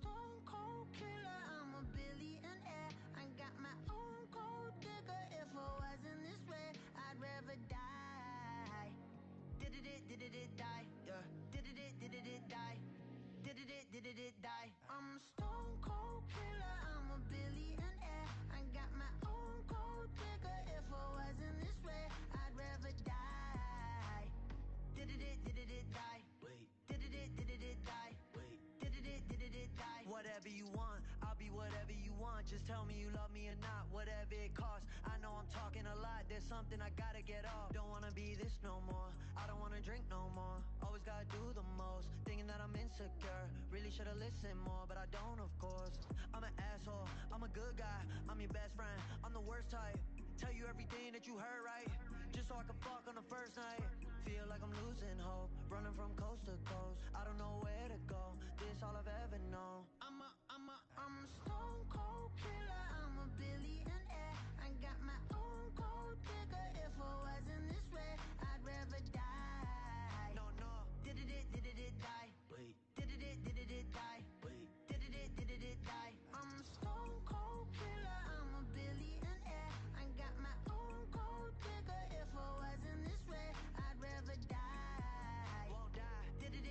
stone cold killer, I'm a billionaire. I got my own gold digger. If I wasn't this way, I'd rather die. Did it die? Yeah. Did it die? Did it die? I'm a stone cold killer, I'm a billionaire. I got my own gold digger. If I wasn't this way, I'd rather die. Did it die? Wait. Did it die? Wait. Did it die? Whatever you want, I'll be whatever you want. Just tell me you love me or not, whatever it costs. I know I'm talking a lot, there's something I gotta get off. Don't wanna be this no more, I don't wanna drink no more. Always gotta do the most, thinking that I'm insecure. Really should've listened more, but I don't, of course. I'm an asshole, I'm a good guy, I'm your best friend, I'm the worst type. Tell you everything that you heard right, just so I can fuck on the first night. Feel like I'm losing hope, running from coast to coast. I don't know where to go, this all I've ever known. I'm a stone cold killer, I'm a billionaire. I got my own gold digger. If I wasn't this way, I'd rather die. No, did it die? Wait. Did it die? Wait. Did it die? I'm a stone cold killer, I'm a billionaire. I got my own gold digger. If I wasn't this way, I'd rather die. Won't die. Did it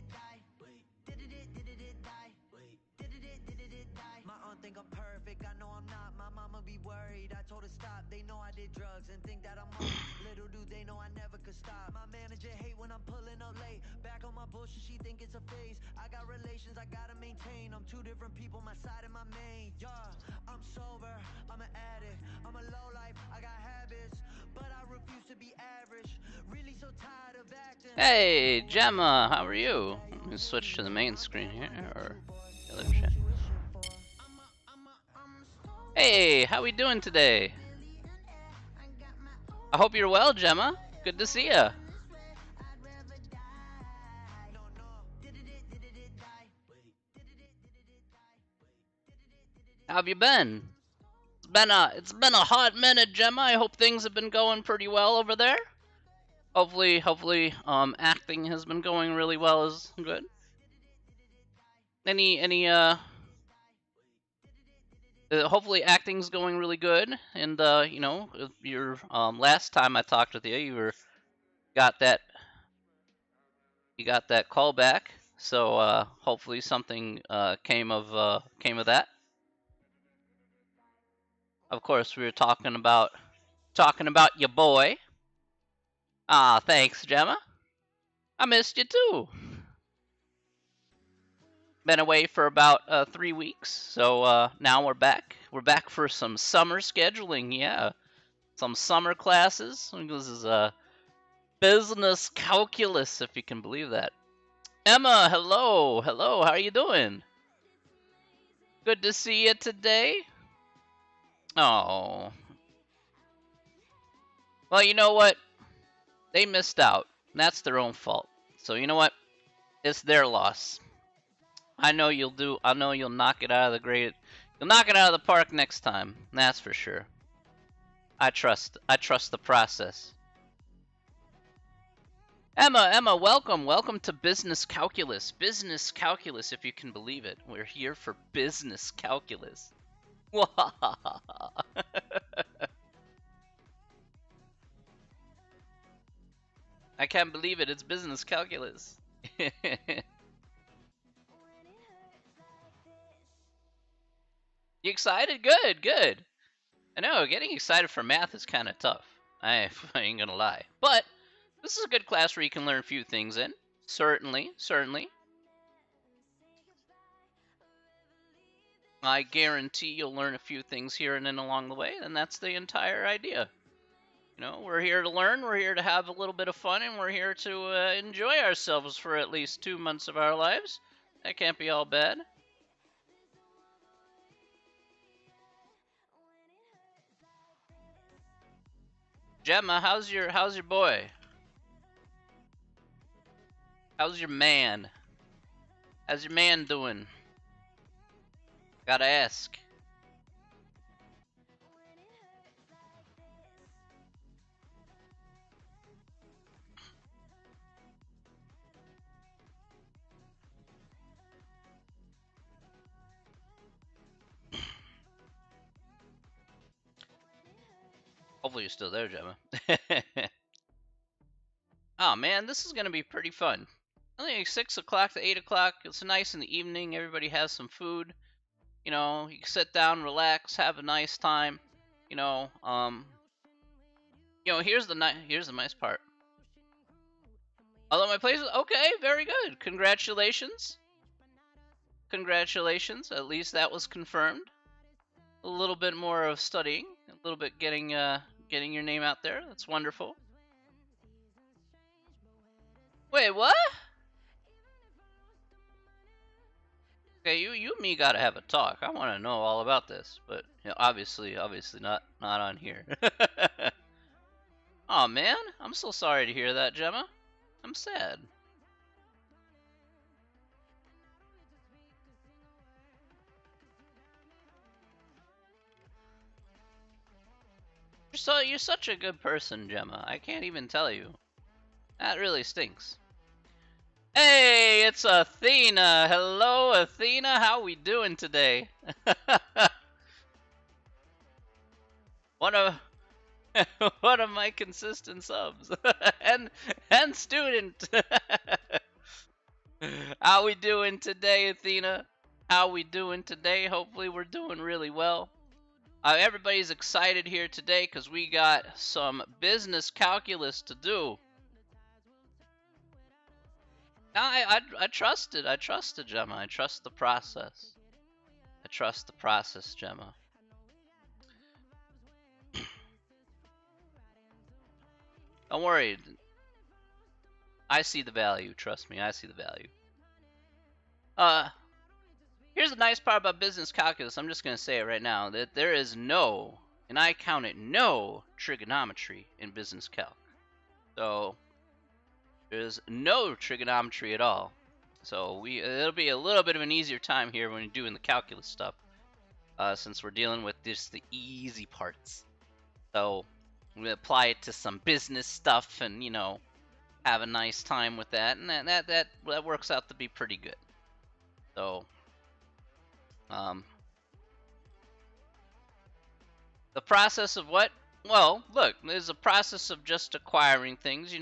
die? Wait. Did it die? Wait. Did it die? My aunt think I'm perfect, I know I'm not. My mama be worried, I told her stop. They know I did drugs and think that I'm on. Little do they know I never could stop. My manager hate when I'm pulling up late. Back on my bullshit, she think it's a phase. I got relations I gotta maintain. I'm two different people, my side and my main. Yeah, I'm sober, I'm an addict, I'm a low life, I got habits, but I refuse to be average. Really so tired of acting. Hey, Gemma, how are you? Let me switch to the main screen here, or the other chat. Hey, how we doing today? I hope you're well, Gemma. Good to see ya. How have you been? It's been a hot minute, Gemma. I hope things have been going pretty well over there. Hopefully, acting has been going really well as good. Hopefully acting's going really good, and your last time I talked with you, got that you got that call back. So hopefully something came of that. Of course, we were talking about your boy. Ah, thanks, Gemma. I missed you too. Been away for about 3 weeks, so now we're back. We're back for some summer scheduling. Yeah, some summer classes. This is business calculus, if you can believe that. Emma, hello. How are you doing? Good to see you today. Oh, well, you know what? They missed out. That's their own fault. So you know what? It's their loss. I know you'll do. I know you'll knock it out of the grade. You'll knock it out of the park next time. That's for sure. I trust the process. Emma, welcome to business calculus. Business calculus, if you can believe it. We're here for business calculus. I can't believe it. It's business calculus. You excited? Good. I know getting excited for math is kind of tough. I ain't gonna lie, but this is a good class where you can learn a few things in. Certainly. I guarantee you'll learn a few things here and then along the way, and that's the entire idea. We're here to learn, we're here to have a little bit of fun, and we're here to enjoy ourselves for at least 2 months of our lives. That can't be all bad. Gemma, how's your boy? How's your man? How's your man doing? Gotta ask. Hopefully you're still there, Gemma. Oh man, this is gonna be pretty fun. Only like 6 o'clock to 8 o'clock. It's nice in the evening. Everybody has some food. You know, you can sit down, relax, have a nice time. You know, here's the nice part. Although my place is okay, very good. Congratulations. Congratulations. At least that was confirmed. A little bit more of studying, a little bit getting your name out there. That's wonderful. Wait, what? Okay, you and me gotta have a talk. I want to know all about this, but obviously not on here. Oh man, I'm so sorry to hear that, Gemma. I'm sad. You're such a good person, Gemma. I can't even tell you. That really stinks. Hey, it's Athena. Hello, Athena. How we doing today? one of one of my consistent subs and student. How we doing today, Athena? How we doing today? Hopefully we're doing really well. Everybody's excited here today because we got some business calculus to do. I trusted. I trusted Gemma. I trust the process. I trust the process, Gemma. Don't worry. I see the value. Trust me, I see the value. Here's the nice part about business calculus. I'm just going to say it right now that there is no, and I count it no, trigonometry in business calc. So there's no trigonometry at all. So it'll be a little bit of an easier time here when you're doing the calculus stuff, since we're dealing with just the easy parts. So we apply it to some business stuff, and have a nice time with that, and that works out to be pretty good. So, the process of what? Well, look, there's a process of just acquiring things,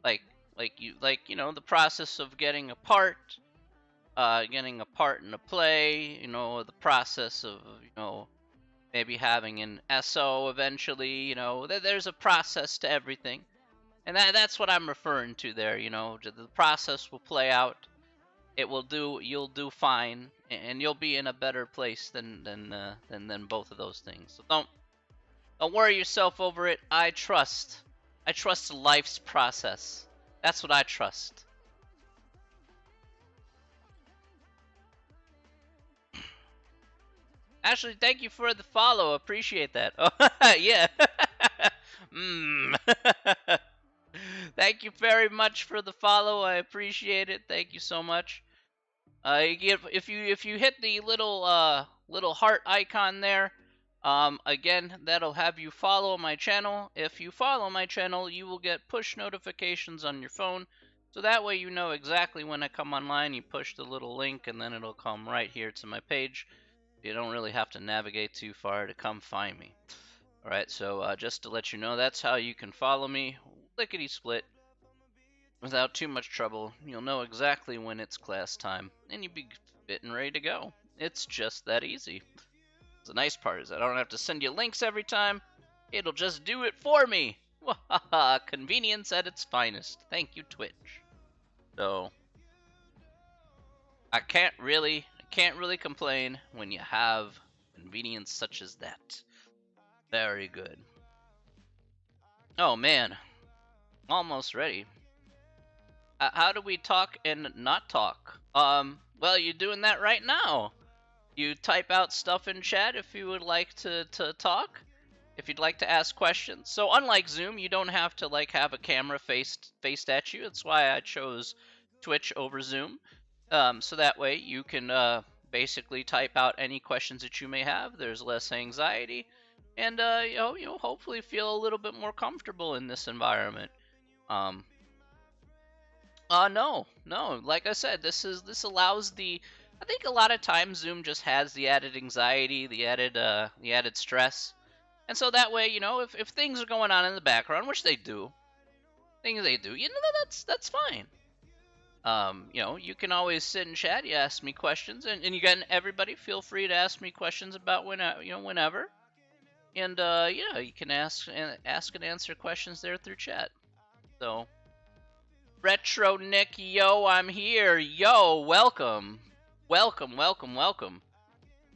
like the process of getting a part in a play, the process of maybe having an SO eventually, there's a process to everything. And that's what I'm referring to there, the process will play out. You'll do fine, and you'll be in a better place than both of those things. So don't worry yourself over it. I trust life's process. That's what I trust. Ashley, thank you for the follow. Appreciate that. Oh, yeah. Thank you very much for the follow. I appreciate it. Thank you so much. If you hit the little heart icon there, again, that'll have you follow my channel. If you follow my channel, you will get push notifications on your phone, so that way you know exactly when I come online. You push the little link, and then it'll come right here to my page. You don't really have to navigate too far to come find me. Alright, so just to let you know, that's how you can follow me, lickety-split, without too much trouble. You'll know exactly when it's class time, and you'll be fit and ready to go. It's just that easy. The nice part is I don't have to send you links every time. It'll just do it for me. Convenience at its finest. Thank you, Twitch. So I can't really complain when you have convenience such as that. Very good. Oh man, almost ready. How do we talk and not talk? Well, you're doing that right now. You type out stuff in chat if you would like to talk, if you'd like to ask questions. So unlike Zoom, you don't have to have a camera faced at you. That's why I chose Twitch over Zoom. So that way you can basically type out any questions that you may have. There's less anxiety, and hopefully feel a little bit more comfortable in this environment. No. Like I said, this allows I think a lot of times Zoom just has the added anxiety, the added stress And so that way, if things are going on in the background, which they do, that's fine. You can always sit and chat. You ask me questions, and again, everybody feel free to ask me questions about whenever. And yeah, you can ask and answer questions there through chat. So, Retro Nick, yo, I'm here. Yo, welcome, welcome, welcome, welcome.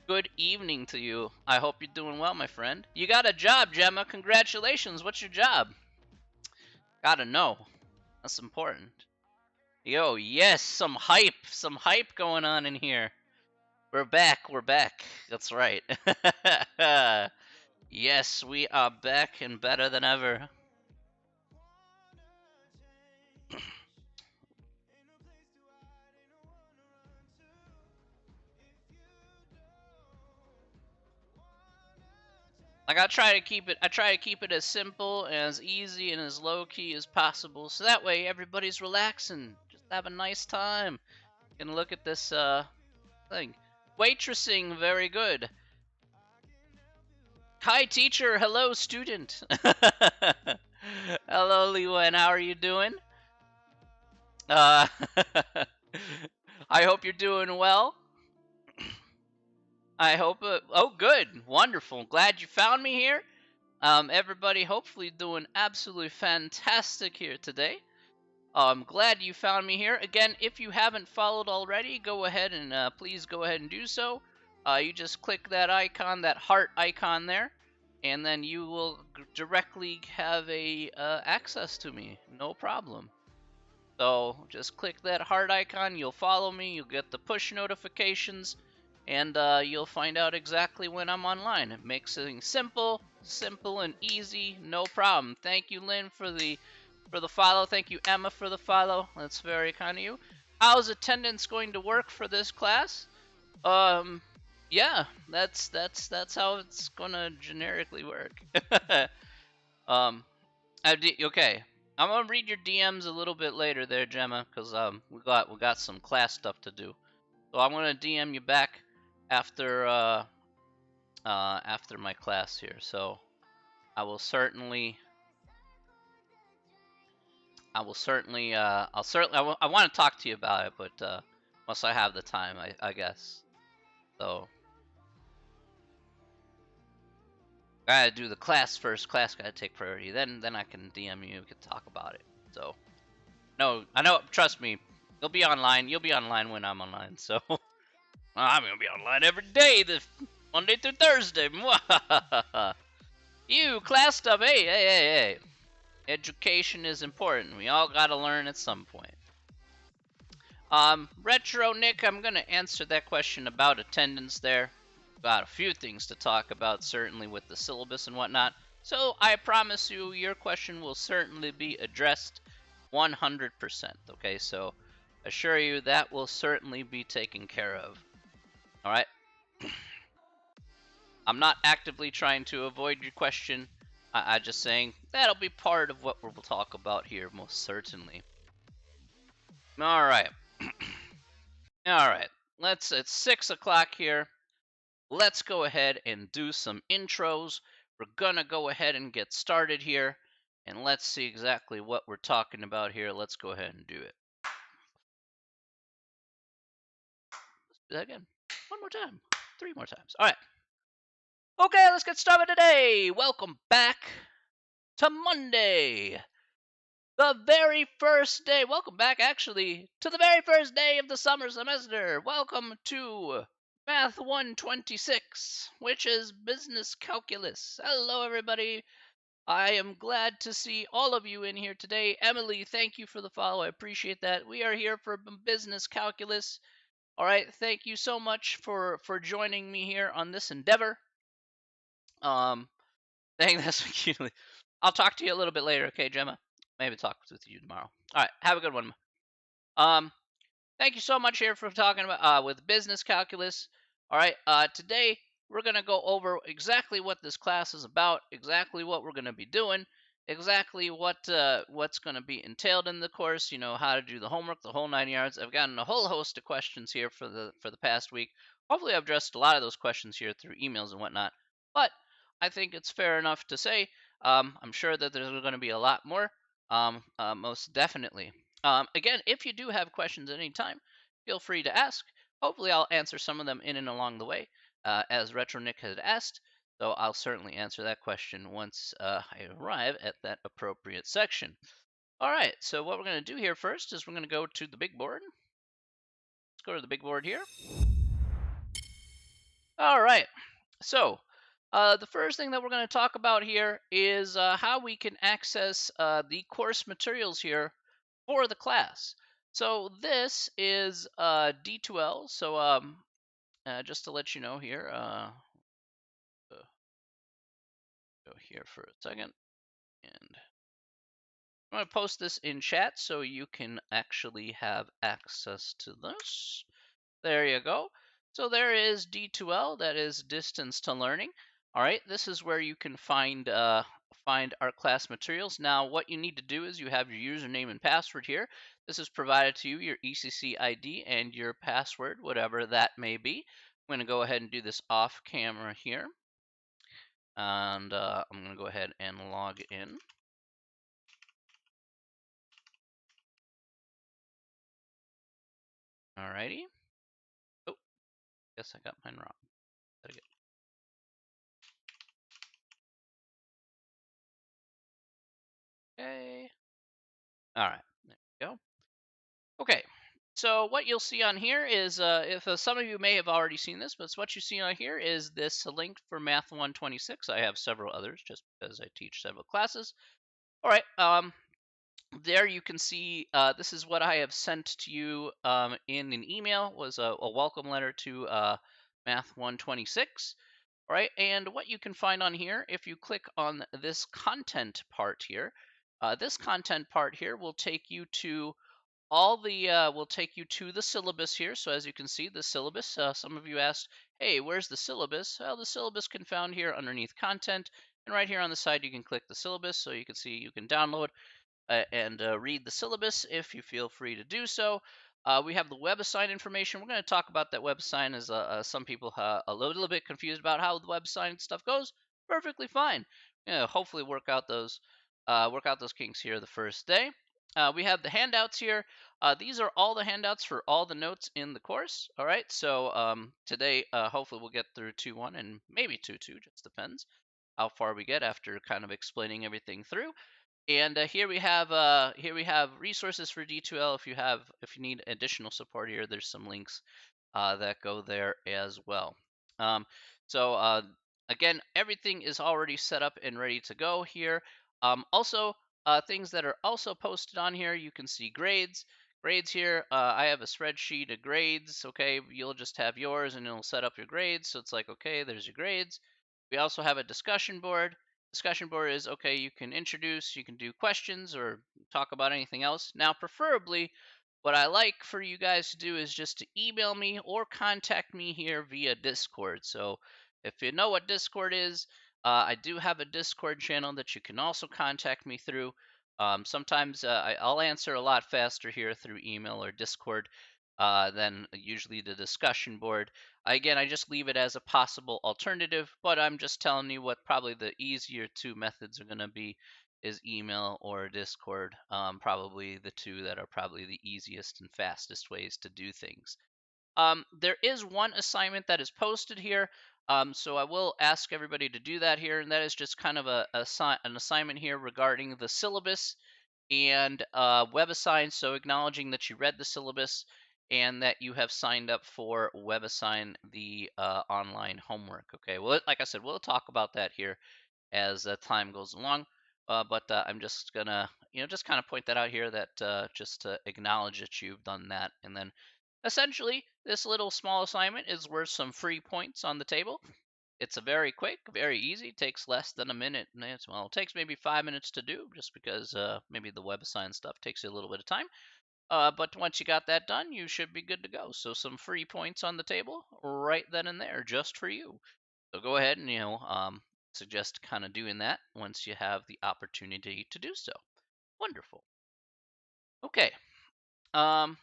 Good evening to you. I hope you're doing well, my friend. You got a job, Gemma. Congratulations. What's your job? Gotta know. That's important. Yo, yes, some hype going on in here. We're back. We're back. That's right. Yes, we are back and better than ever. Like I try to keep it as simple and as easy and as low key as possible, so that way everybody's relaxing, just have a nice time. And look at this thing. Waitressing, very good. Hi teacher, hello student. Hello Liwen, how are you doing? Uh, I hope you're doing well. I hope. Oh, good, wonderful. Glad you found me here. Everybody, hopefully doing absolutely fantastic here today. I'm glad you found me here. Again, if you haven't followed already, go ahead and please go ahead and do so. You just click that icon, that heart icon there, and then you will directly have a access to me. No problem. So just click that heart icon. You'll follow me. You'll get the push notifications, and you'll find out exactly when I'm online. It makes things simple, and easy. No problem. Thank you, Lynn, for the follow. Thank you, Emma, for the follow. That's very kind of you. How's attendance going to work for this class? Yeah, that's how it's gonna generically work. um, okay. I'm gonna read your DMs a little bit later there, Gemma, because we got some class stuff to do. So I'm gonna DM you back after after my class here. So I will certainly I want to talk to you about it, but once I have the time, I guess. So I gotta do the class first. Class gotta take priority. Then I can DM you. We can talk about it. So no, I know. Trust me, you'll be online. You'll be online when I'm online. So I'm gonna be online every day, this Monday through Thursday. You class stuff. Hey. Education is important. We all gotta learn at some point. Retro Nick, I'm gonna answer that question about attendance there. Got a few things to talk about, certainly with the syllabus and whatnot. So I promise you, your question will certainly be addressed 100%. Okay, so assure you that will certainly be taken care of. All right. I'm not actively trying to avoid your question. I just saying that'll be part of what we'll talk about here, most certainly. All right. All right. It's 6 o'clock here. Let's go ahead and do some intros. We're gonna go ahead and get started here, and let's see exactly what we're talking about here. Let's go ahead and do it. Let's do that again. One more time. 3 more times. All right. Okay, let's get started today. Welcome back to Monday. The very first day. Welcome back, actually, to the very first day of the summer semester. Welcome to Math 126, which is business calculus. Hello, everybody. I am glad to see all of you in here today. Emily, thank you for the follow. I appreciate that. We are here for business calculus. All right, thank you so much for joining me here on this endeavor. Dang, that's cute. I'll talk to you a little bit later, okay, Gemma? Maybe talk with you tomorrow. All right, have a good one. Um, Thank you so much here for talking about with business calculus. All right, today we're gonna go over exactly what this class is about, exactly what we're gonna be doing, exactly what's gonna be entailed in the course. You know, how to do the homework, the whole 9 yards. I've gotten a whole host of questions here for the past week. Hopefully, I've addressed a lot of those questions here through emails and whatnot. But I think it's fair enough to say I'm sure that there's going to be a lot more, most definitely. Again, if you do have questions at any time, feel free to ask. Hopefully, I'll answer some of them in and along the way, as Retro Nick had asked. So I'll certainly answer that question once I arrive at that appropriate section. All right, so what we're going to do here first is we're going to go to the big board. Let's go to the big board here. All right, so the first thing that we're going to talk about here is how we can access the course materials here for the class. So this is D2L. So just to let you know here, uh, go here for a second, and I'm going to post this in chat so you can actually have access to this. There you go. So there is D2L, that is distance to learning. All right, this is where you can find our class materials. Now, what you need to do is you have your username and password here. This is provided to you, your ECC ID and your password, whatever that may be. I'm going to go ahead and do this off camera here, and I'm going to go ahead and log in. Alrighty. Oh, guess I got mine wrong. Okay. All right. There we go. Okay. So what you'll see on here is, if some of you may have already seen this, but what you see on here is this link for Math 126. I have several others just because I teach several classes. All right. There you can see this is what I have sent to you in an email. Was a welcome letter to Math 126. All right, and what you can find on here, if you click on this content part here, this content part here will take you to the syllabus here. So as you can see, the syllabus. Some of you asked, "Hey, where's the syllabus?" Well, the syllabus can found here underneath content, and right here on the side you can click the syllabus, so you can see you can download and read the syllabus if you feel free to do so. We have the web assign information. We're going to talk about that web assign, as some people a little bit confused about how the web assign stuff goes. Perfectly fine. Hopefully work out those kinks here the first day. We have the handouts here. These are all the handouts for all the notes in the course. All right. So today, hopefully, we'll get through 2.1 and maybe 2.2. Just depends how far we get after kind of explaining everything through. And here we have resources for D2L. If you need additional support here, there's some links that go there as well. So again, everything is already set up and ready to go here. Also, things that are also posted on here, you can see grades. Grades here, I have a spreadsheet of grades. Okay, you'll just have yours and it'll set up your grades. So it's like, okay, there's your grades. We also have a discussion board. Discussion board is okay, you can introduce, you can do questions or talk about anything else. Now, preferably, what I like for you guys to do is just to email me or contact me here via Discord. So if you know what Discord is, I do have a Discord channel that you can also contact me through. Sometimes I'll answer a lot faster here through email or Discord than usually the discussion board. Again, I just leave it as a possible alternative, but I'm just telling you what probably the easier two methods are going to be is email or Discord. Probably the two that are probably the easiest and fastest ways to do things. There is one assignment that is posted here, so I will ask everybody to do that here, and that is just kind of an assignment here regarding the syllabus and WebAssign. So acknowledging that you read the syllabus and that you have signed up for WebAssign, the online homework. Okay, well, like I said, we'll talk about that here as time goes along. But I'm just gonna, just kind of point that out here, that just to acknowledge that you've done that. And then essentially, this little small assignment is worth some free points on the table. It's a very quick, very easy, takes less than a minute. And it takes maybe 5 minutes to do, just because maybe the web assign stuff takes you a little bit of time. But once you got that done, you should be good to go. So some free points on the table right then and there, just for you. So go ahead and suggest kind of doing that once you have the opportunity to do so. Wonderful. Okay. Um,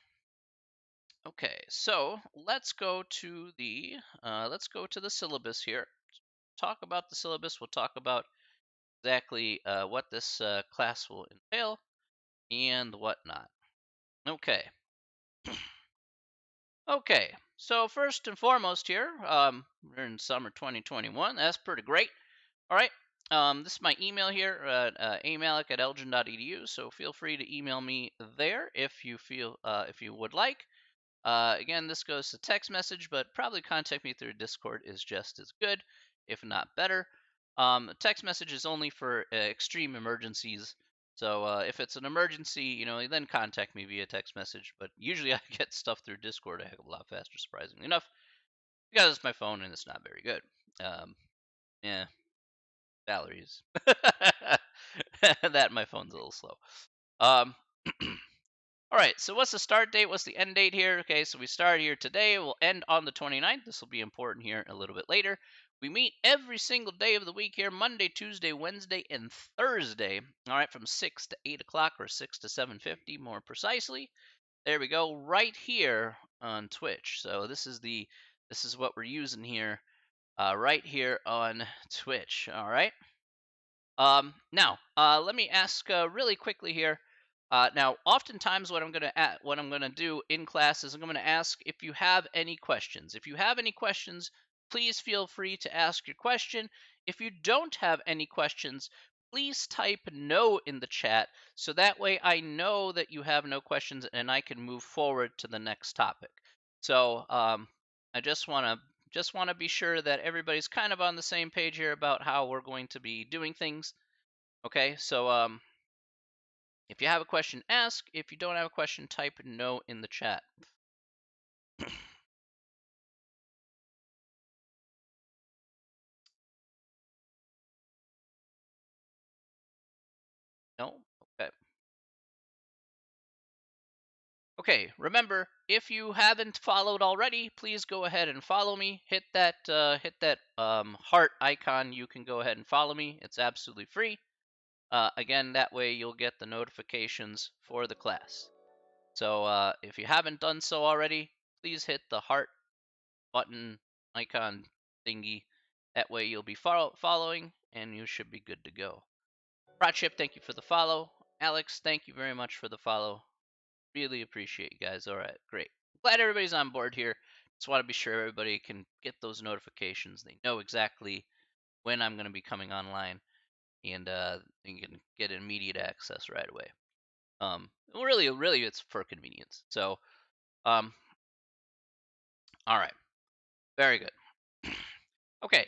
okay. So let's go to the syllabus here. talk about the syllabus. We'll talk about exactly what this class will entail and whatnot. Okay. Okay. So first and foremost here, we're in summer 2021. That's pretty great. All right. This is my email here, amalik@elgin.edu. So feel free to email me there if you would like. Again, this goes to text message, but probably contact me through Discord is just as good, if not better. Text message is only for extreme emergencies. So if it's an emergency, then contact me via text message. But usually I get stuff through Discord a heck of a lot faster, surprisingly enough, because it's my phone and it's not very good. Yeah, salaries. That my phone's a little slow. Um, All right, so what's the start date? What's the end date here? Okay, so we start here today. We'll end on the 29th. This will be important here a little bit later. We meet every single day of the week here, Monday, Tuesday, Wednesday, and Thursday. All right, from 6 to 8 o'clock or 6 to 7:50 more precisely. There we go, right here on Twitch. So this is what we're using here, right here on Twitch. All right. Now, let me ask really quickly here. Now, oftentimes, what I'm gonna do in class is I'm gonna ask if you have any questions. If you have any questions, please feel free to ask your question. If you don't have any questions, please type no in the chat so that way I know that you have no questions and I can move forward to the next topic. So, I just want to be sure that everybody's kind of on the same page here about how we're going to be doing things. Okay, so if you have a question, ask. If you don't have a question, type no in the chat. No? Okay. Okay, remember, if you haven't followed already, please go ahead and follow me. Hit that heart icon. You can go ahead and follow me. It's absolutely free. Again, that way you'll get the notifications for the class. So if you haven't done so already, please hit the heart button icon thingy. That way you'll be following and you should be good to go. Chip, thank you for the follow. Alex, thank you very much for the follow. Really appreciate you guys. All right, great. Glad everybody's on board here. Just want to be sure everybody can get those notifications. They know exactly when I'm going to be coming online, and they can get immediate access right away. Really, it's for convenience. So, all right, very good. Okay,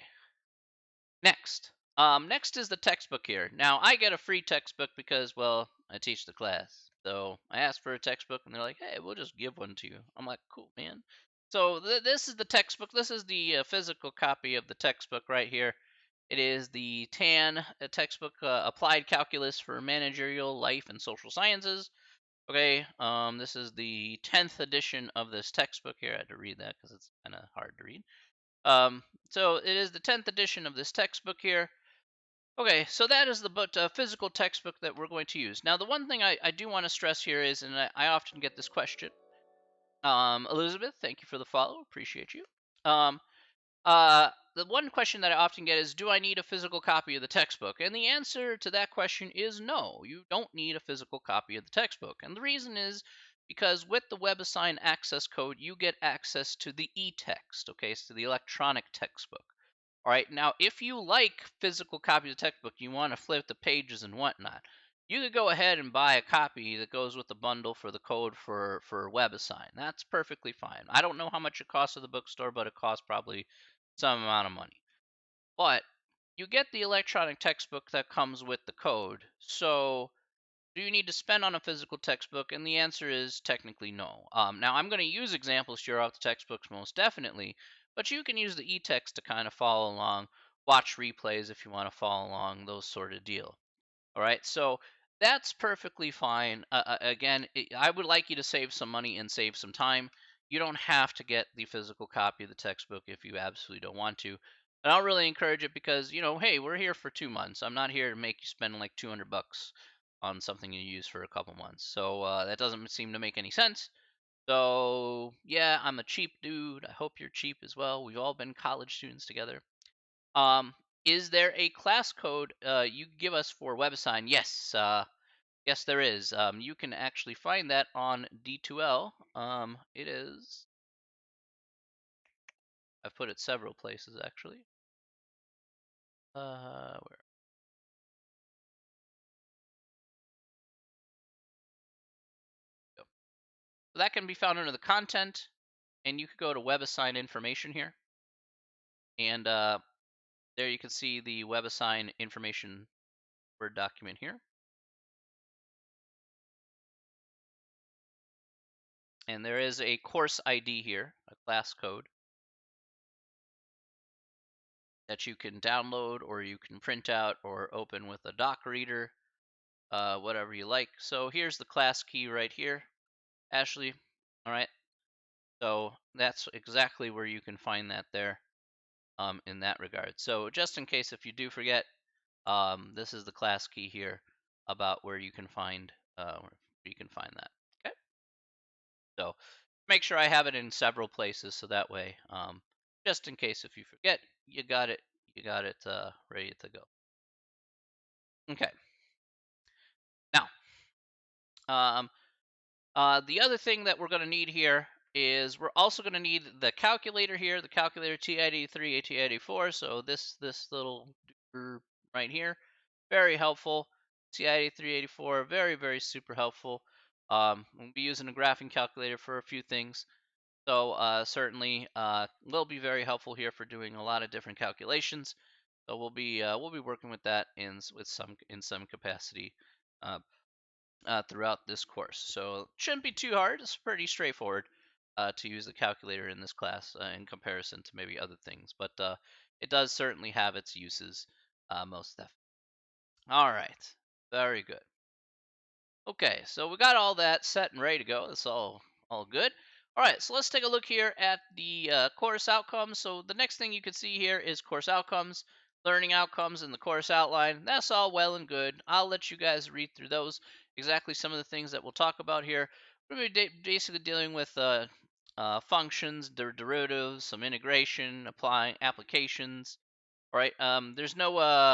next. Next is the textbook here. Now, I get a free textbook because, well, I teach the class. So I asked for a textbook, and they're like, "Hey, we'll just give one to you." I'm like, "Cool, man." So this is the textbook. This is the physical copy of the textbook right here. It is the TAN textbook, Applied Calculus for Managerial Life and Social Sciences. Okay, this is the 10th edition of this textbook here. I had to read that because it's kind of hard to read. So it is the 10th edition of this textbook here. Okay, so that is the physical textbook that we're going to use. Now, the one thing I do want to stress here is, and I often get this question. Elizabeth, thank you for the follow. Appreciate you. The one question that I often get is, do I need a physical copy of the textbook? And the answer to that question is no. You don't need a physical copy of the textbook. And the reason is because with the WebAssign access code, you get access to the e-text, okay, so the electronic textbook. All right, now if you like physical copies of the textbook, you want to flip the pages and whatnot, you could go ahead and buy a copy that goes with the bundle for the code for WebAssign. That's perfectly fine. I don't know how much it costs at the bookstore, but it costs probably some amount of money. But you get the electronic textbook that comes with the code. So do you need to spend on a physical textbook? And the answer is technically no. Now, I'm going to use examples here off the textbooks most definitely, but you can use the e-text to kind of follow along, watch replays if you want to follow along, those sort of deal. All right, so that's perfectly fine. Again, I would like you to save some money and save some time. You don't have to get the physical copy of the textbook if you absolutely don't want to. And I'll really encourage it because, hey, we're here for 2 months. I'm not here to make you spend like $200 on something you use for a couple months. So that doesn't seem to make any sense. So yeah, I'm a cheap dude. I hope you're cheap as well. We've all been college students together. Is there a class code you can give us for WebAssign? Yes, yes, there is. You can actually find that on D2L. It is. I've put it several places actually. Where? Go. So that can be found under the content, and you could go to WebAssign information here, and there you can see the WebAssign information Word document here. And there is a course ID here, a class code that you can download or you can print out or open with a doc reader, whatever you like. So here's the class key right here, Ashley. All right. So that's exactly where you can find that there in that regard. So just in case if you do forget, this is the class key here about where you can find that. Okay. So make sure I have it in several places so that way, just in case if you forget, you got it. You got it ready to go. Okay. Now, um, the other thing that we're going to need here is we're also going to need the calculator here, the calculator TI-83, TI-84. So this little right here, very helpful. TI-83, 84, very super helpful. We'll be using a graphing calculator for a few things. So certainly will be very helpful here for doing a lot of different calculations. So we'll be working with that in some capacity uh, throughout this course. So it shouldn't be too hard. It's pretty straightforward to use the calculator in this class in comparison to maybe other things. But it does certainly have its uses, most definitely. All right, very good. Okay, so we got all that set and ready to go. That's all good. All right, so let's take a look here at the course outcomes. So the next thing you can see here is course outcomes, learning outcomes, and the course outline. That's all well and good. I'll let you guys read through those. Exactly some of the things that we'll talk about here. We're going to be basically dealing with functions, their derivatives, some integration, applying applications. All right. There's no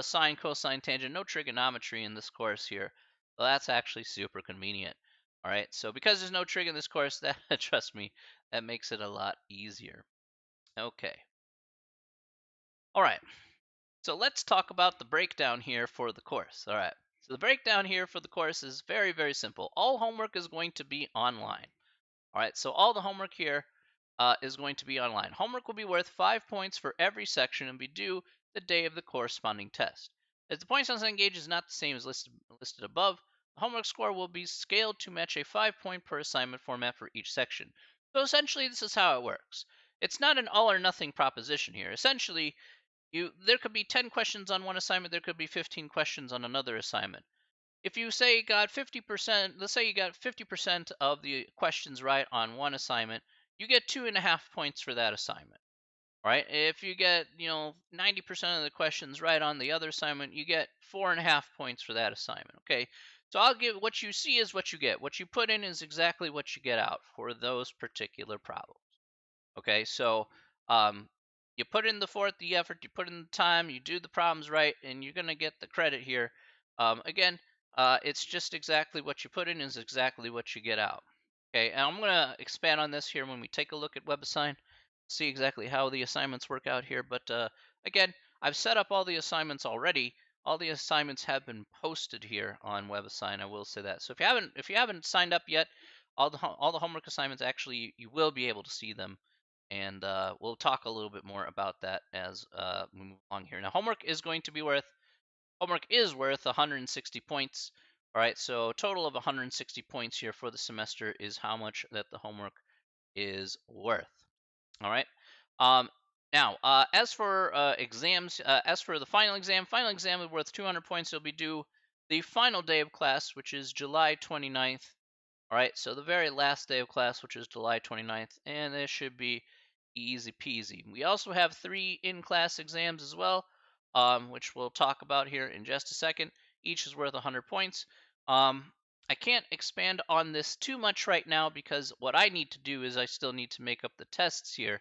sine, cosine, tangent, no trigonometry in this course here. Well, that's actually super convenient. All right, so because there's no trig in this course, that trust me, that makes it a lot easier. Okay. All right, so let's talk about the breakdown here for the course. All right, so the breakdown here for the course is very simple. All homework is going to be online. All right, so all the homework here is going to be online. Homework will be worth 5 points for every section and be due the day of the corresponding test. As the points on Cengage is not the same as listed above, the homework score will be scaled to match a 5-point per assignment format for each section. So essentially, this is how it works. It's not an all or nothing proposition here. Essentially, there could be 10 questions on one assignment, there could be 15 questions on another assignment. If you say you got 50%, let's say you got 50% of the questions right on one assignment, you get 2.5 points for that assignment. Right? If you get 90% of the questions right on the other assignment, you get 4.5 points for that assignment. Okay, so I'll give what you see is what you get. What you put in is exactly what you get out for those particular problems. Okay, so you put in the effort, you put in the time, you do the problems right, and you're gonna get the credit here. Again, it's just exactly what you put in is exactly what you get out. Okay, and I'm gonna expand on this here when we take a look at WebAssign, see exactly how the assignments work out here. But again, I've set up all the assignments already. All the assignments have been posted here on WebAssign. I will say that. So if you haven't signed up yet, all the homework assignments actually you will be able to see them, and we'll talk a little bit more about that as we move along here. Now, homework is worth 160 points. All right, so a total of 160 points here for the semester is how much that the homework is worth. All right. Um, Now, as for exams, as for the final exam is worth 200 points. It'll be due the final day of class, which is July 29th. All right, so the very last day of class, which is July 29th, and this should be easy peasy. We also have 3 in-class exams as well, which we'll talk about here in just a second. Each is worth 100 points. I can't expand on this too much right now because what I need to do is I still need to make up the tests here.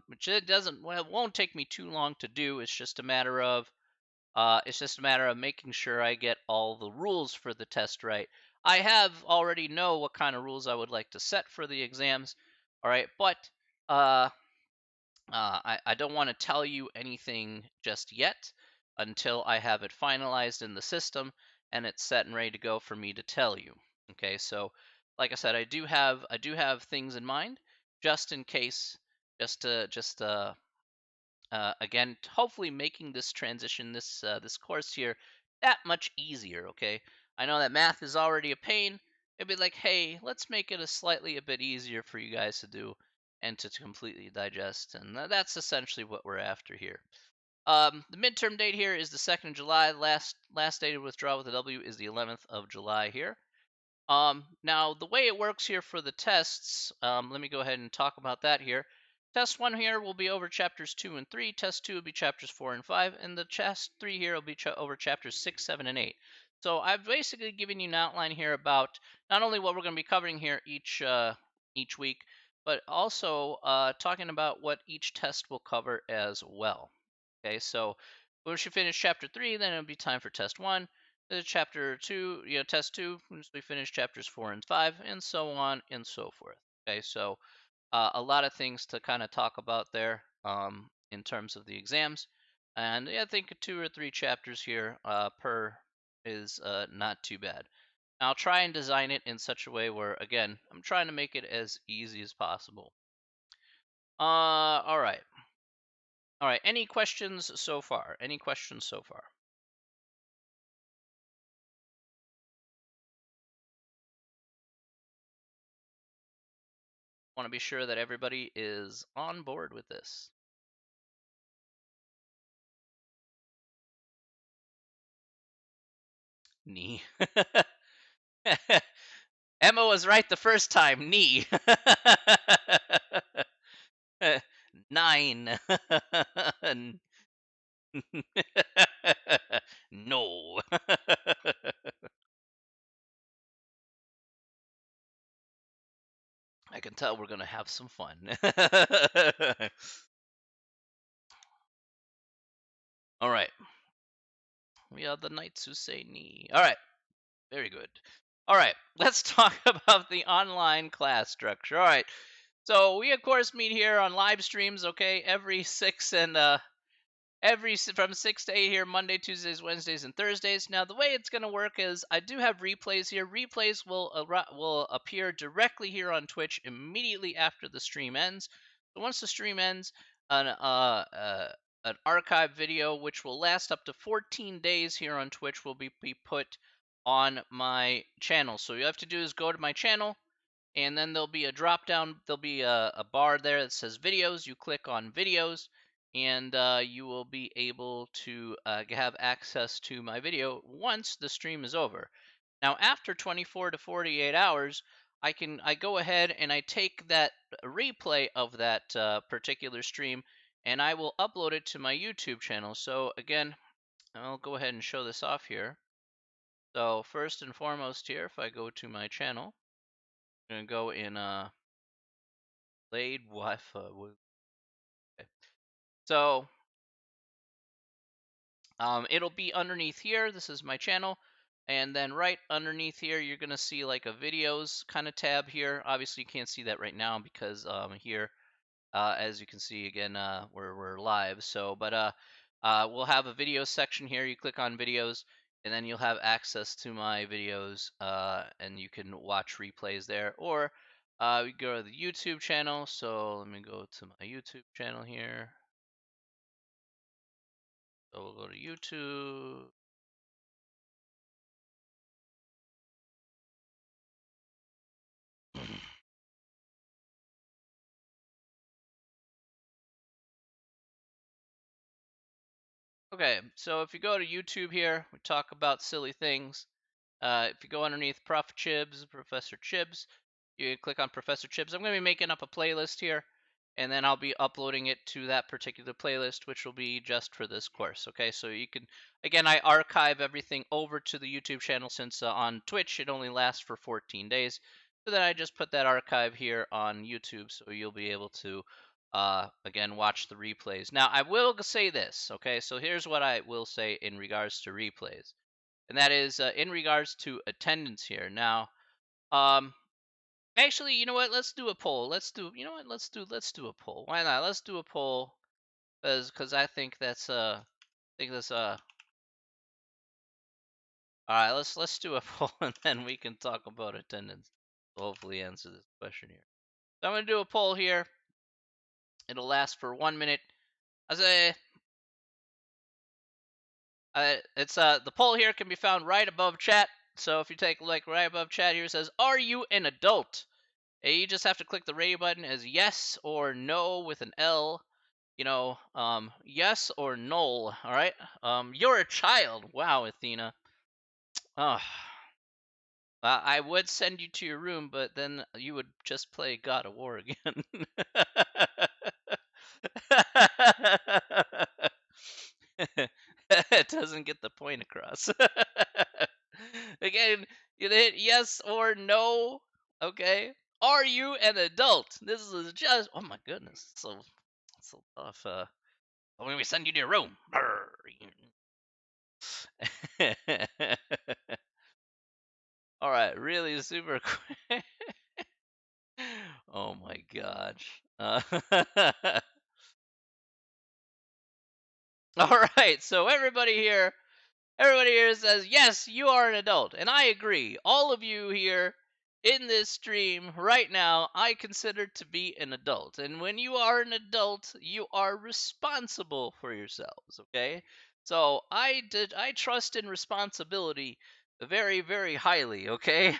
which it doesn't well, it won't take me too long to do. It's just a matter of making sure I get all the rules for the test right. I have already know what kind of rules I would like to set for the exams. All right, but uh, I don't want to tell you anything just yet until I have it finalized in the system and it's set and ready to go for me to tell you. Okay, so like I said, I do have things in mind just in case, just again, hopefully making this transition, this course here, that much easier. Okay, I know that math is already a pain. It'd be like, hey, let's make it a bit easier for you guys to do and to completely digest, and that's essentially what we're after here. The midterm date here is the 2nd of July. Last day to withdraw with a W is the 11th of July here. Now, the way it works here for the tests, let me go ahead and talk about that here. Test 1 here will be over chapters 2 and 3. Test 2 will be chapters 4 and 5. And the test 3 here will be over chapters 6, 7, and 8. So I've basically given you an outline here about not only what we're going to be covering here each week, but also talking about what each test will cover as well. Okay, so once you finish chapter 3, then it'll be time for test 1. Chapter 2, test 2, once we finish chapters 4 and 5, and so on and so forth. Okay, so a lot of things to kind of talk about there in terms of the exams. And yeah, I think 2 or 3 chapters here per is not too bad. I'll try and design it in such a way where, again, I'm trying to make it as easy as possible. All right. All right. Any questions so far? Any questions so far? Want to be sure that everybody is on board with this. Knee. Emma was right the first time. Knee. 9. No. I can tell we're going to have some fun. All right. We are the knights who say knee. All right. Very good. All right. Let's talk about the online class structure. All right. So we of course meet here on live streams, okay, every 6 and from 6 to 8 here, Monday, Tuesdays, Wednesdays, and Thursdays. Now the way it's going to work is I do have replays here. Replays will appear directly here on Twitch immediately after the stream ends. So once the stream ends, an archive video which will last up to 14 days here on Twitch will be put on my channel. So all you have to do is go to my channel, and then there'll be a drop down, there'll be a bar there that says videos. You click on videos, and you will be able to have access to my video once the stream is over. Now after 24 to 48 hours, I go ahead and I take that replay of that particular stream, and I will upload it to my YouTube channel. So again, I'll go ahead and show this off here. So first and foremost here, if I go to my channel, I'm going to go in Laid Wi-Fi. Okay. So it'll be underneath here. This is my channel. And then right underneath here, you're going to see like a videos kind of tab here. Obviously, you can't see that right now because here, as you can see, again, we're live. So, but we'll have a video section here. You click on videos, and then you'll have access to my videos, and you can watch replays there. Or we go to the YouTube channel. So let me go to my YouTube channel here. So we'll go to YouTube. Okay, so if you go to YouTube here, we talk about silly things. If you go underneath Professor Chibs, you click on Professor Chibs. I'm going to be making up a playlist here, and then I'll be uploading it to that particular playlist, which will be just for this course. Okay, so you can, again, I archive everything over to the YouTube channel since on Twitch it only lasts for 14 days. So then I just put that archive here on YouTube, so you'll be able to Again, watch the replays. Now, I will say this, okay? So here's what I will say in regards to replays, and that is in regards to attendance here. Now, um, actually, you know what? Let's do a poll. You know what? Let's do a poll. Why not? Let's do a poll, because I think that's all right. Let's do a poll, and then we can talk about attendance. Hopefully, answer this question here. So I'm gonna do a poll here. It'll last for 1 minute. I say it's the poll here can be found right above chat. So if you take like right above chat here, it says, "Are you an adult?" You just have to click the radio button as yes or no with an L. Yes or no. All right. You're a child. Wow, Athena. Oh, I would send you to your room, but then you would just play God of War again. It doesn't get the point across. Again, you hit yes or no. Okay. Are you an adult? This is just. Oh my goodness. So tough. When we send you to your room. All right. Really super quick. Oh my gosh. All right. So everybody here says, yes, you are an adult. And I agree. All of you here in this stream right now, I consider to be an adult. And when you are an adult, you are responsible for yourselves, okay? So I trust in responsibility very, very highly, okay?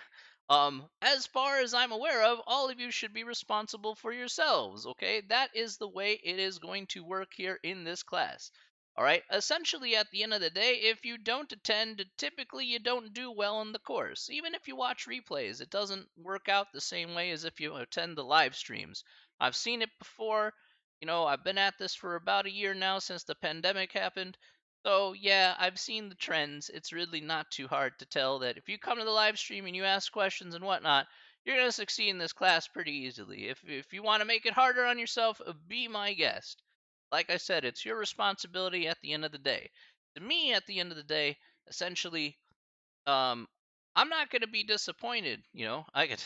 As far as I'm aware of, all of you should be responsible for yourselves, okay? That is the way it is going to work here in this class. All right. Essentially, at the end of the day, if you don't attend, typically you don't do well in the course. Even if you watch replays, it doesn't work out the same way as if you attend the live streams. I've seen it before. I've been at this for about a year now since the pandemic happened. So, yeah, I've seen the trends. It's really not too hard to tell that if you come to the live stream and you ask questions and whatnot, you're going to succeed in this class pretty easily. If you want to make it harder on yourself, be my guest. Like I said, it's your responsibility at the end of the day. To me, at the end of the day, essentially, um, I'm not going to be disappointed. I can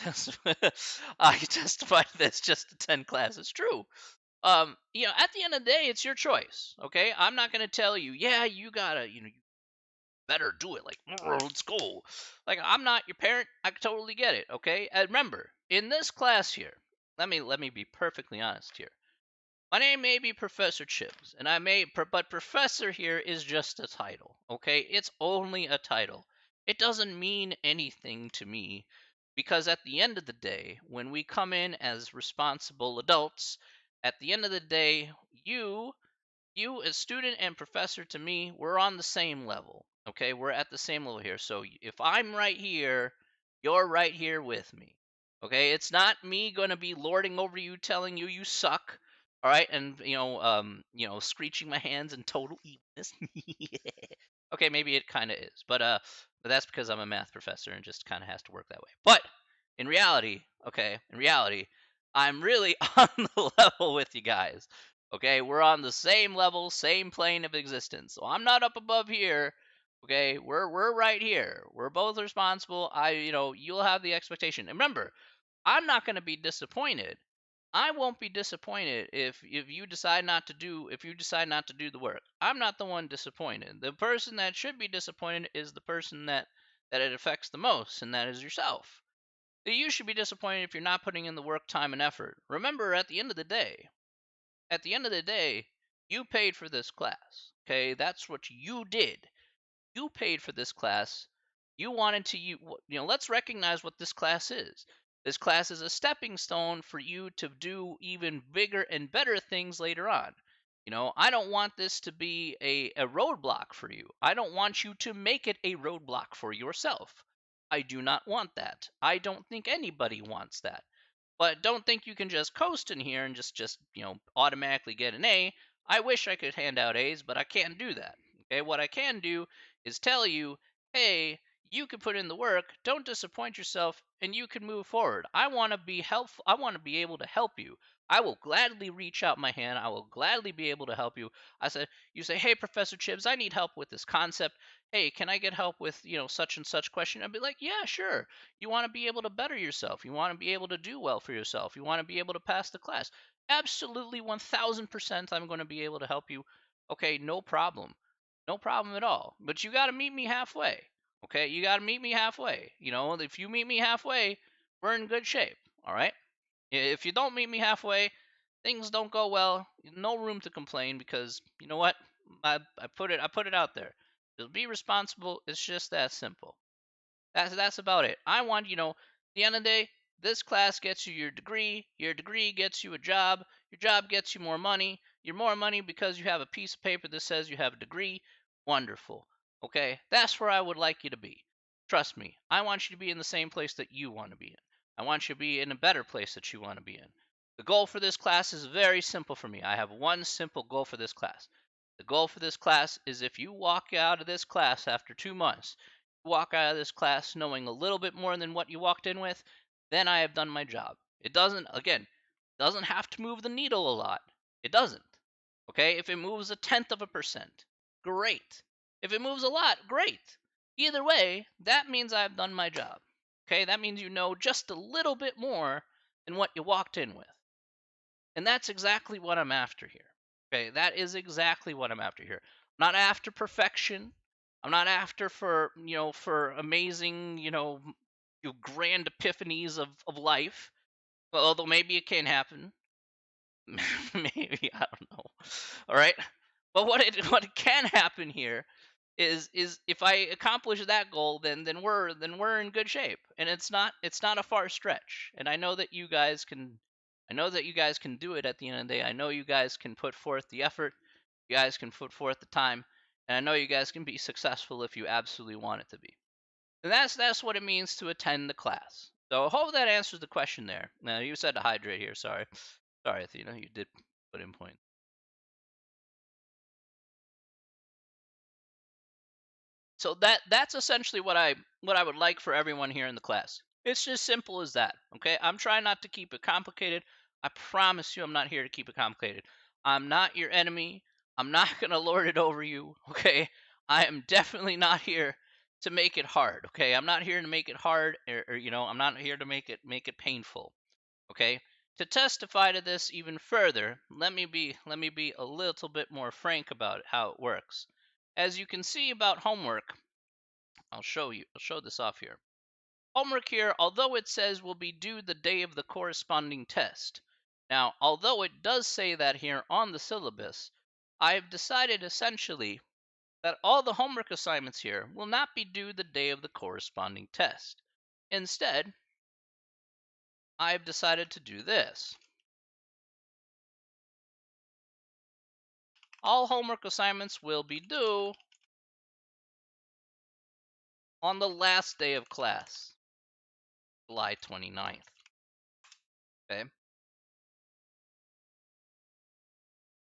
I can testify to this. Just attend class. It's true. At the end of the day, it's your choice. Okay, I'm not going to tell you, yeah, you gotta, you better do it. Like, let's go. Like, I'm not your parent. I totally get it. Okay, and remember, in this class here, let me be perfectly honest here. My name may be Professor Chips, and but Professor here is just a title, okay? It's only a title. It doesn't mean anything to me because at the end of the day, when we come in as responsible adults, at the end of the day, you as student and professor to me, we're on the same level. Okay, we're at the same level here. So if I'm right here, you're right here with me. Okay, it's not me going to be lording over you, telling you you suck. All right, and screeching my hands in total evilness. Okay, maybe it kind of is, but that's because I'm a math professor and just kind of has to work that way. But in reality, I'm really on the level with you guys. Okay, we're on the same level, same plane of existence. So I'm not up above here. Okay, we're right here. We're both responsible. You'll have the expectation. And remember, I'm not going to be disappointed. I won't be disappointed if you decide not to do the work. I'm not the one disappointed. The person that should be disappointed is the person that it affects the most, and that is yourself. You should be disappointed if you're not putting in the work, time, and effort. Remember, at the end of the day, you paid for this class. Okay, that's what you did. You paid for this class. You wanted to let's recognize what this class is. This class is a stepping stone for you to do even bigger and better things later on. I don't want this to be a roadblock for you. I don't want you to make it a roadblock for yourself. I do not want that. I don't think anybody wants that. But don't think you can just coast in here and just automatically get an A. I wish I could hand out A's, but I can't do that. Okay, what I can do is tell you, hey, you can put in the work, don't disappoint yourself, and you can move forward. I want to be helpful. I want to be able to help you. I will gladly reach out my hand. I will gladly be able to help you. I said, you say, hey, Professor Chibbs, I need help with this concept. Hey, can I get help with, such and such question? I'd be like, yeah, sure. You want to be able to better yourself. You want to be able to do well for yourself. You want to be able to pass the class. Absolutely 1000% I'm going to be able to help you. Okay, no problem. No problem at all. But you got to meet me halfway. Okay, you got to meet me halfway. If you meet me halfway, we're in good shape. All right. If you don't meet me halfway, things don't go well. No room to complain because you know what? I put it out there. Just be responsible. It's just that simple. That's about it. I want at the end of the day, this class gets you your degree gets you a job, your job gets you more money, you're more money because you have a piece of paper that says you have a degree. Wonderful. Okay, that's where I would like you to be. Trust me, I want you to be in the same place that you want to be in. I want you to be in a better place that you want to be in. The goal for this class is very simple for me. I have one simple goal for this class. The goal for this class is if you walk out of this class after 2 months, walk out of this class knowing a little bit more than what you walked in with, then I have done my job. It doesn't have to move the needle a lot. It doesn't. Okay? If it moves a tenth of a percent, great. If it moves a lot, great. Either way, that means I've done my job. Okay? That means you know just a little bit more than what you walked in with. And that's exactly what I'm after here. Okay, that is exactly what I'm after here. I'm not after perfection. I'm not after for amazing, grand epiphanies of life. Well, although maybe it can happen. Maybe, I don't know. All right. But what can happen here is if I accomplish that goal, then we're in good shape, and it's not a far stretch. And I know that you guys can do it at the end of the day. I know you guys can put forth the effort, you guys can put forth the time, and I know you guys can be successful if you absolutely want it to be. And that's what it means to attend the class. So I hope that answers the question there. Now you said to hydrate here. Sorry, Athena, you did put in point. So that's essentially what I would like for everyone here in the class. It's just simple as that. Okay, I'm trying not to keep it complicated. I promise you, I'm not here to keep it complicated. I'm not your enemy. I'm not gonna lord it over you. Okay, I am definitely not here to make it hard. Okay, I'm not here to make it hard, or I'm not here to make it painful. Okay, to testify to this even further, let me be a little bit more frank about how it works. As you can see about homework, I'll show this off here. Homework here, although it says will be due the day of the corresponding test. Now, although it does say that here on the syllabus, I have decided essentially that all the homework assignments here will not be due the day of the corresponding test. Instead, I have decided to do this. All homework assignments will be due on the last day of class, July 29th. Okay?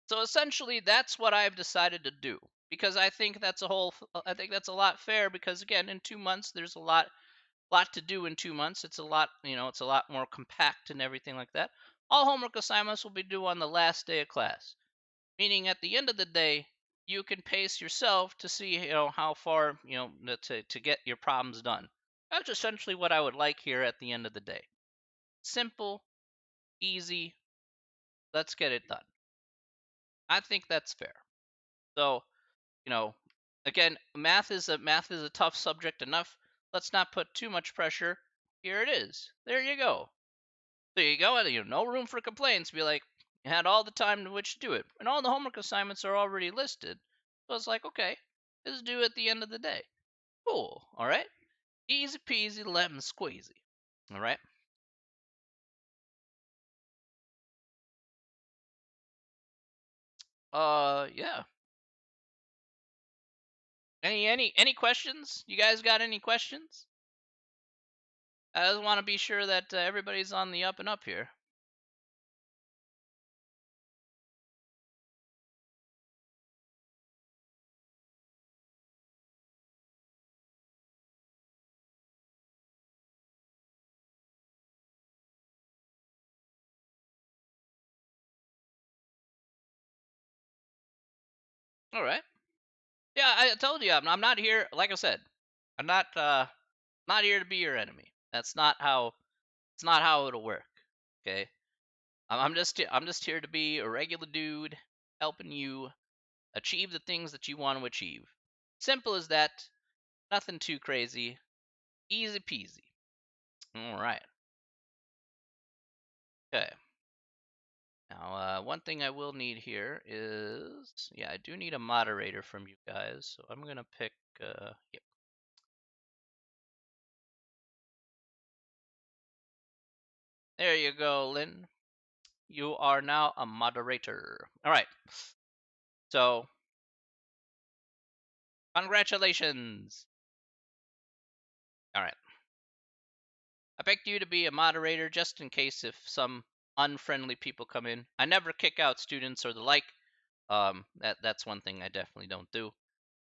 So essentially, that's what I've decided to do because I think that's a lot fair because again, in 2 months, there's a lot to do in 2 months. It's a lot more compact and everything like that. All homework assignments will be due on the last day of class, meaning at the end of the day, you can pace yourself to see, how far, to get your problems done. That's essentially what I would like here at the end of the day. Simple, easy, let's get it done. I think that's fair. So, you know, again, math is a tough subject enough. Let's not put too much pressure. Here it is. There you go. There you go. No room for complaints. Be like, you had all the time to which to do it, and all the homework assignments are already listed. So it's like, okay, it's due at the end of the day. Cool. All right. Easy peasy, lemon squeezy. All right. Yeah. Any questions? You guys got any questions? I just want to be sure that everybody's on the up and up here. All right. Yeah, I told you I'm not here. Like I said, I'm not here to be your enemy. That's not how. It's not how it'll work. Okay. I'm just here to be a regular dude helping you achieve the things that you want to achieve. Simple as that. Nothing too crazy. Easy peasy. All right. Okay. Now, one thing I will need here is, yeah, I do need a moderator from you guys. So I'm gonna pick. Yep. There you go, Lynn. You are now a moderator. All right. So, congratulations. All right. I picked you to be a moderator just in case if some unfriendly people come in. I never kick out students or the like. That's one thing I definitely don't do.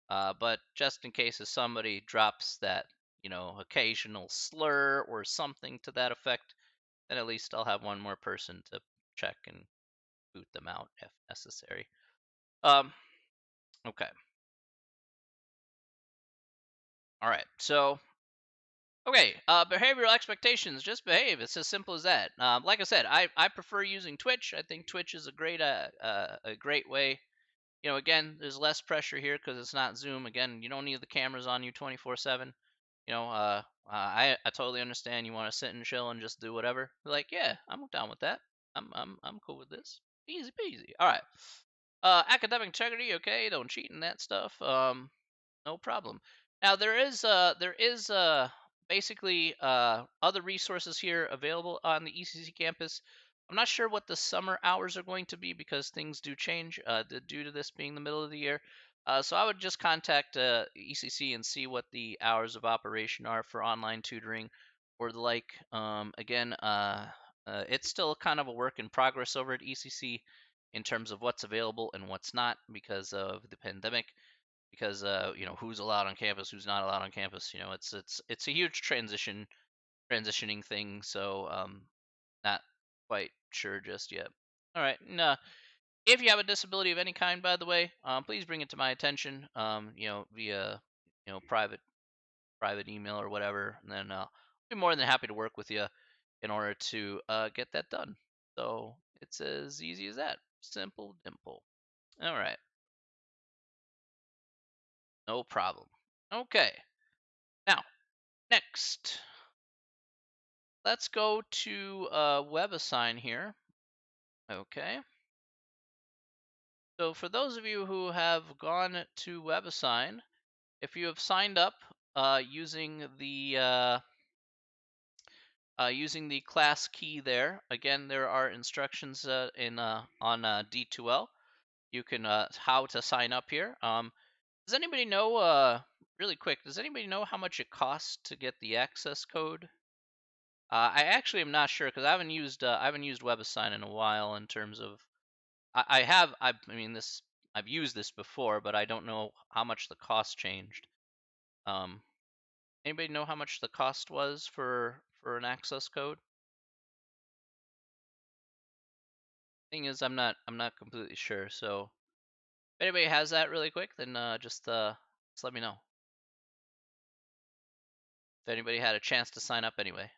But just in case if somebody drops that, occasional slur or something to that effect, then at least I'll have one more person to check and boot them out if necessary. Um, okay. All right. So, okay, behavioral expectations. Just behave. It's as simple as that. Like I said, I prefer using Twitch. I think Twitch is a great way. Again, there's less pressure here because it's not Zoom. Again, you don't need the cameras on you 24/7. I totally understand. You want to sit and chill and just do whatever. Like, yeah, I'm down with that. I'm cool with this. Easy peasy. All right. Academic integrity. Okay, don't cheat in that stuff. No problem. Now there is basically other resources here available on the ECC campus. I'm not sure what the summer hours are going to be because things do change due to this being the middle of the year. So I would just contact ECC and see what the hours of operation are for online tutoring or the like. Again, it's still kind of a work in progress over at ECC in terms of what's available and what's not because of the pandemic because who's allowed on campus, who's not allowed on campus. It's a huge transitioning thing. So not quite sure just yet. All right, and if you have a disability of any kind, by the way, please bring it to my attention. Via private email or whatever, and then I'll be more than happy to work with you in order to get that done. So it's as easy as that. Simple dimple. All right, no problem. Okay, now next, let's go to WebAssign here. Okay. So for those of you who have gone to WebAssign, if you have signed up using the class key there, again there are instructions in on D2L. You can how to sign up here. Does anybody know? Really quick, does anybody know how much it costs to get the access code? I actually am not sure because I haven't used WebAssign in a while. In terms of, I have I mean this I've used this before, but I don't know how much the cost changed. Um, Anybody know how much the cost was for an access code? Thing is, I'm not completely sure. So if anybody has that really quick, then just let me know. If anybody had a chance to sign up anyway.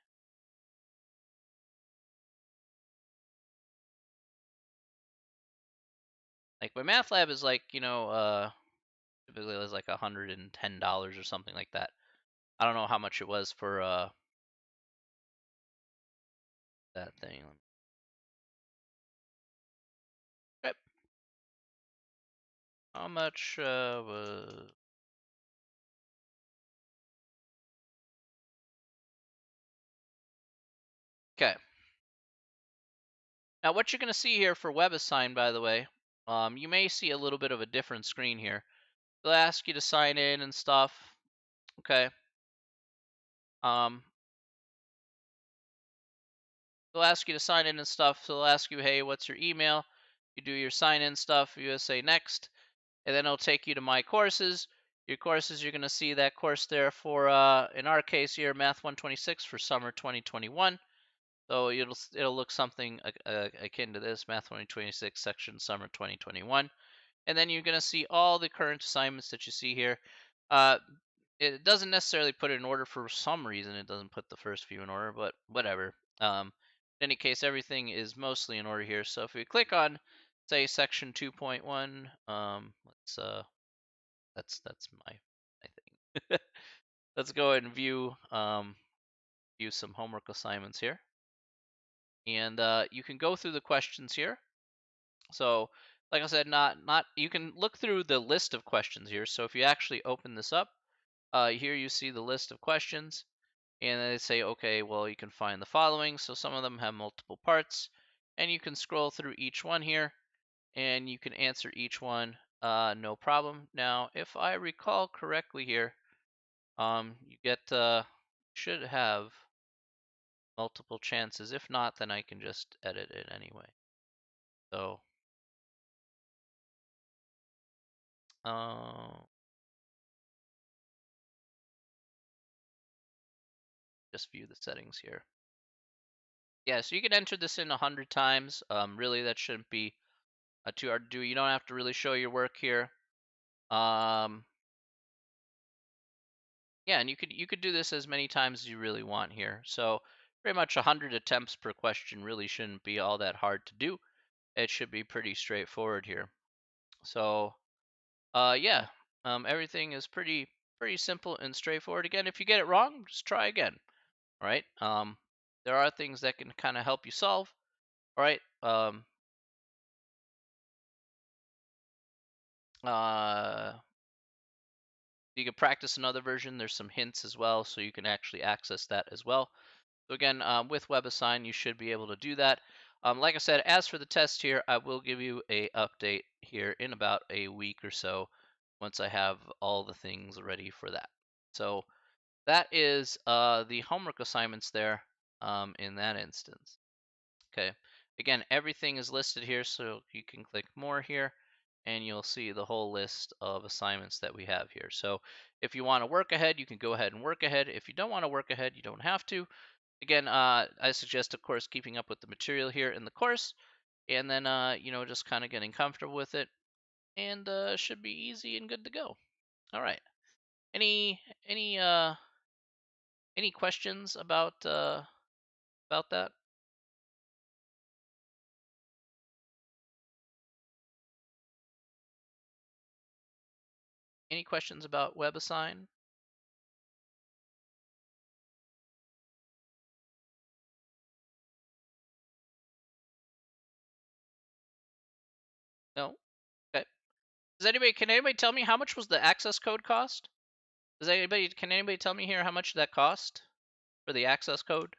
Like my math lab is like typically it was like $110 or something like that. I don't know how much it was for that thing. Okay. How much was? Okay. Now what you're going to see here for WebAssign, by the way, you may see a little bit of a different screen here. They'll ask you to sign in and stuff. Okay. Um, they'll ask you to sign in and stuff. So they'll ask you, hey, what's your email? You do your sign in stuff. You just say next, and then it'll take you to my courses. Your courses, you're going to see that course there for, in our case here, Math 126 for summer 2021. So it'll look something akin to this, Math 2026 section summer 2021. and then you're going to see all the current assignments that you see here. Uh, it doesn't necessarily put it in order for some reason. It doesn't put the first few in order, but whatever. In any case, everything is mostly in order here. So if we click on, say, section 2.1, that's my thing. Let's go ahead and view some homework assignments here, and you can go through the questions here. So, like I said, not you can look through the list of questions here. So if you actually open this up, here you see the list of questions, and they say, okay, well, you can find the following. So some of them have multiple parts, and you can scroll through each one here, and you can answer each one, no problem. Now, if I recall correctly here, you should have multiple chances. If not, then I can just edit it anyway. So, uh, just view the settings here. Yeah, so you can enter this in 100 times. Really, that shouldn't be too hard to do. You don't have to really show your work here. Um, yeah, and you could do this as many times as you really want here. So pretty much 100 attempts per question really shouldn't be all that hard to do. It should be pretty straightforward here. So yeah, everything is pretty simple and straightforward. Again, if you get it wrong, just try again. All right. There are things that can kind of help you solve. All right. Uh, you can practice another version. There's some hints as well, so you can actually access that as well. So again, with WebAssign, you should be able to do that. Like I said, as for the test here, I will give you a update here in about a week or so once I have all the things ready for that. So that is the homework assignments there in that instance. Okay. Again, everything is listed here, so you can click more here and you'll see the whole list of assignments that we have here. So if you want to work ahead, you can go ahead and work ahead. If you don't want to work ahead, you don't have to. Again, I suggest, of course, keeping up with the material here in the course, and then, just kind of getting comfortable with it, and should be easy and good to go. All right. Any any uh any questions about that? Any questions about WebAssign? No. Okay. Can anybody tell me how much was the access code cost? Can anybody tell me here how much that cost for the access code?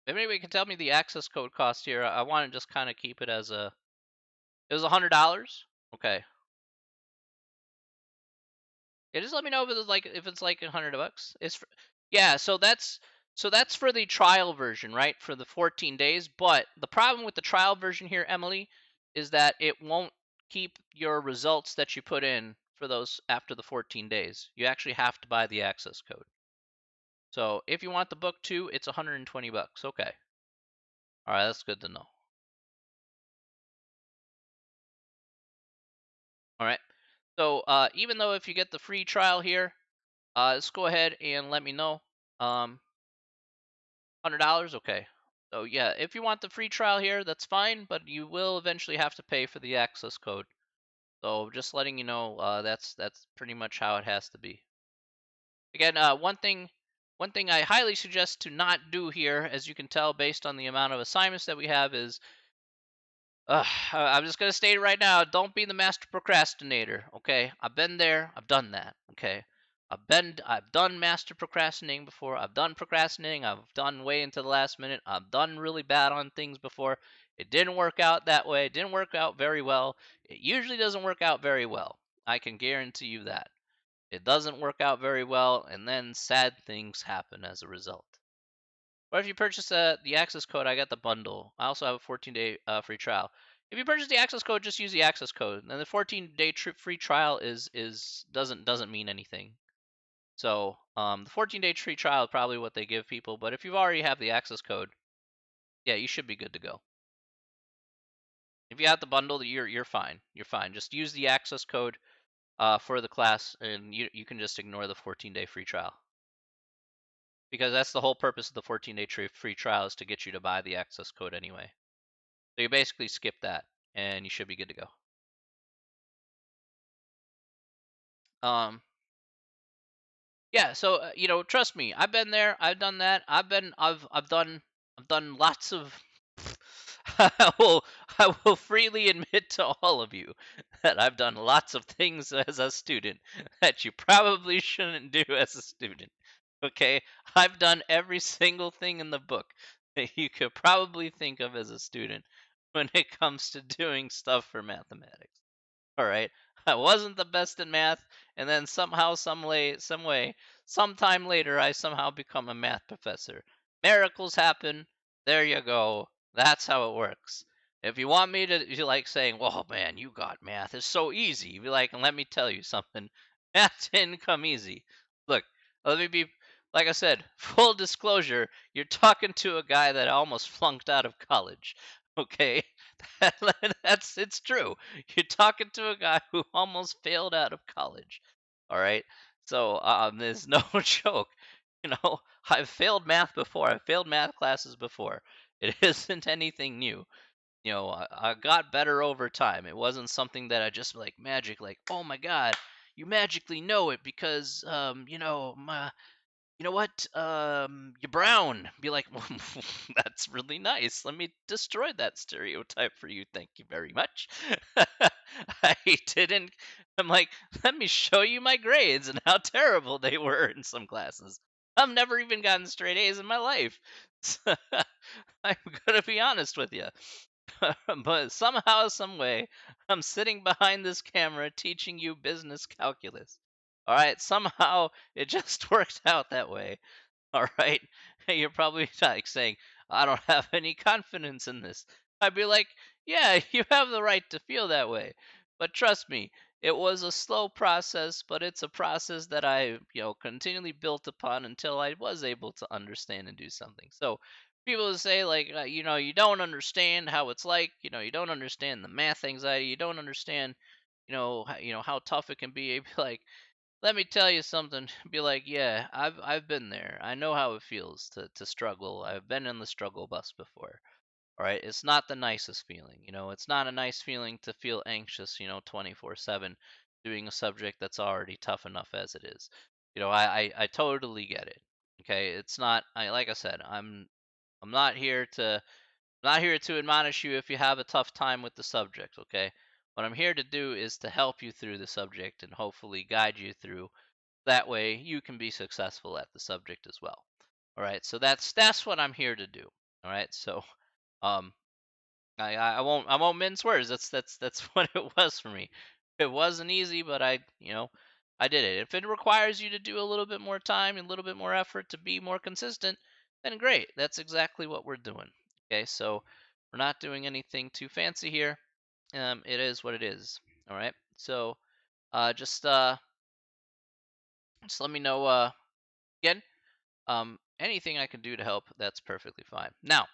If anybody can tell me the access code cost here, I want to just kind of keep it as it was $100. Okay. Yeah, just let me know if it's like $100. Yeah, so that's for the trial version, right? For the 14 days. But the problem with the trial version here, Emily, is that it won't keep your results that you put in for those after the 14 days. You actually have to buy the access code. So if you want the book too, it's $120. Okay. All right, that's good to know. All right. So even though if you get the free trial here, let's go ahead and let me know. $100. Okay. So yeah, if you want the free trial here, that's fine, but you will eventually have to pay for the access code. So just letting you know, that's pretty much how it has to be. Again, one thing I highly suggest to not do here, as you can tell based on the amount of assignments that we have, is I'm just gonna state it right now. Don't be the master procrastinator. Okay, I've been there. I've done that. Okay, I've done master procrastinating before. I've done procrastinating. I've done way into the last minute. I've done really bad on things before. It didn't work out that way. It didn't work out very well. It usually doesn't work out very well. I can guarantee you that. It doesn't work out very well, and then sad things happen as a result. Or if you purchase the access code, I got the bundle. I also have a 14-day free trial. If you purchase the access code, just use the access code. And the 14-day free trial is doesn't mean anything. So the 14-day free trial is probably what they give people. But if you already have the access code, yeah, you should be good to go. If you have the bundle, you're fine. You're fine. Just use the access code for the class, and you can just ignore the 14-day free trial, because that's the whole purpose of the 14-day free trial, is to get you to buy the access code anyway. So you basically skip that, and you should be good to go. Yeah, so trust me, I've been there, I've done that, I've done lots of. I will I will freely admit to all of you that I've done lots of things as a student that you probably shouldn't do as a student. Okay, I've done every single thing in the book that you could probably think of as a student when it comes to doing stuff for mathematics. All right. I wasn't the best in math, and then somehow, some way, sometime later, I somehow become a math professor. Miracles happen. There you go. That's how it works. If you want me to, you like saying, "Well, man, you got math. It's so easy." Be like, "Let me tell you something. Math didn't come easy." Look, let me be, like I said, full disclosure. You're talking to a guy that almost flunked out of college. Okay, it's true. You're talking to a guy who almost failed out of college. All right. So there's no joke. I've failed math before. I've failed math classes before. It isn't anything new. I got better over time. It wasn't something that I just like magic, like, oh my God, you magically know it because, you know what? You're brown. Be like, well, that's really nice. Let me destroy that stereotype for you. Thank you very much. I didn't. I'm like, let me show you my grades and how terrible they were in some classes. I've never even gotten straight A's in my life. I'm gonna be honest with you. But somehow, some way, I'm sitting behind this camera teaching you business calculus. All right, somehow it just worked out that way. All right. You're probably like saying, I don't have any confidence in this. I'd be like, yeah, you have the right to feel that way. But trust me, it was a slow process, but it's a process that I, continually built upon until I was able to understand and do something. So people say like, you don't understand how it's like, you don't understand the math anxiety, you don't understand, how tough it can be. I'd be like, let me tell you something. Be like, yeah, I've been there. I know how it feels to struggle. I've been in the struggle bus before. All right, it's not the nicest feeling. It's not a nice feeling to feel anxious. 24/7, doing a subject that's already tough enough as it is. I totally get it. Okay, it's not. Like I said, I'm not here to admonish you if you have a tough time with the subject. Okay, what I'm here to do is to help you through the subject and hopefully guide you through, that way you can be successful at the subject as well. All right, so that's what I'm here to do. All right, so um I won't mince words. That's what it was for me. It wasn't easy, but I did it. If it requires you to do a little bit more time and a little bit more effort to be more consistent, then great. That's exactly what we're doing. Okay, so we're not doing anything too fancy here. It is what it is. All right, so uh just uh just let me know, again, anything I can do to help, that's perfectly fine. Now,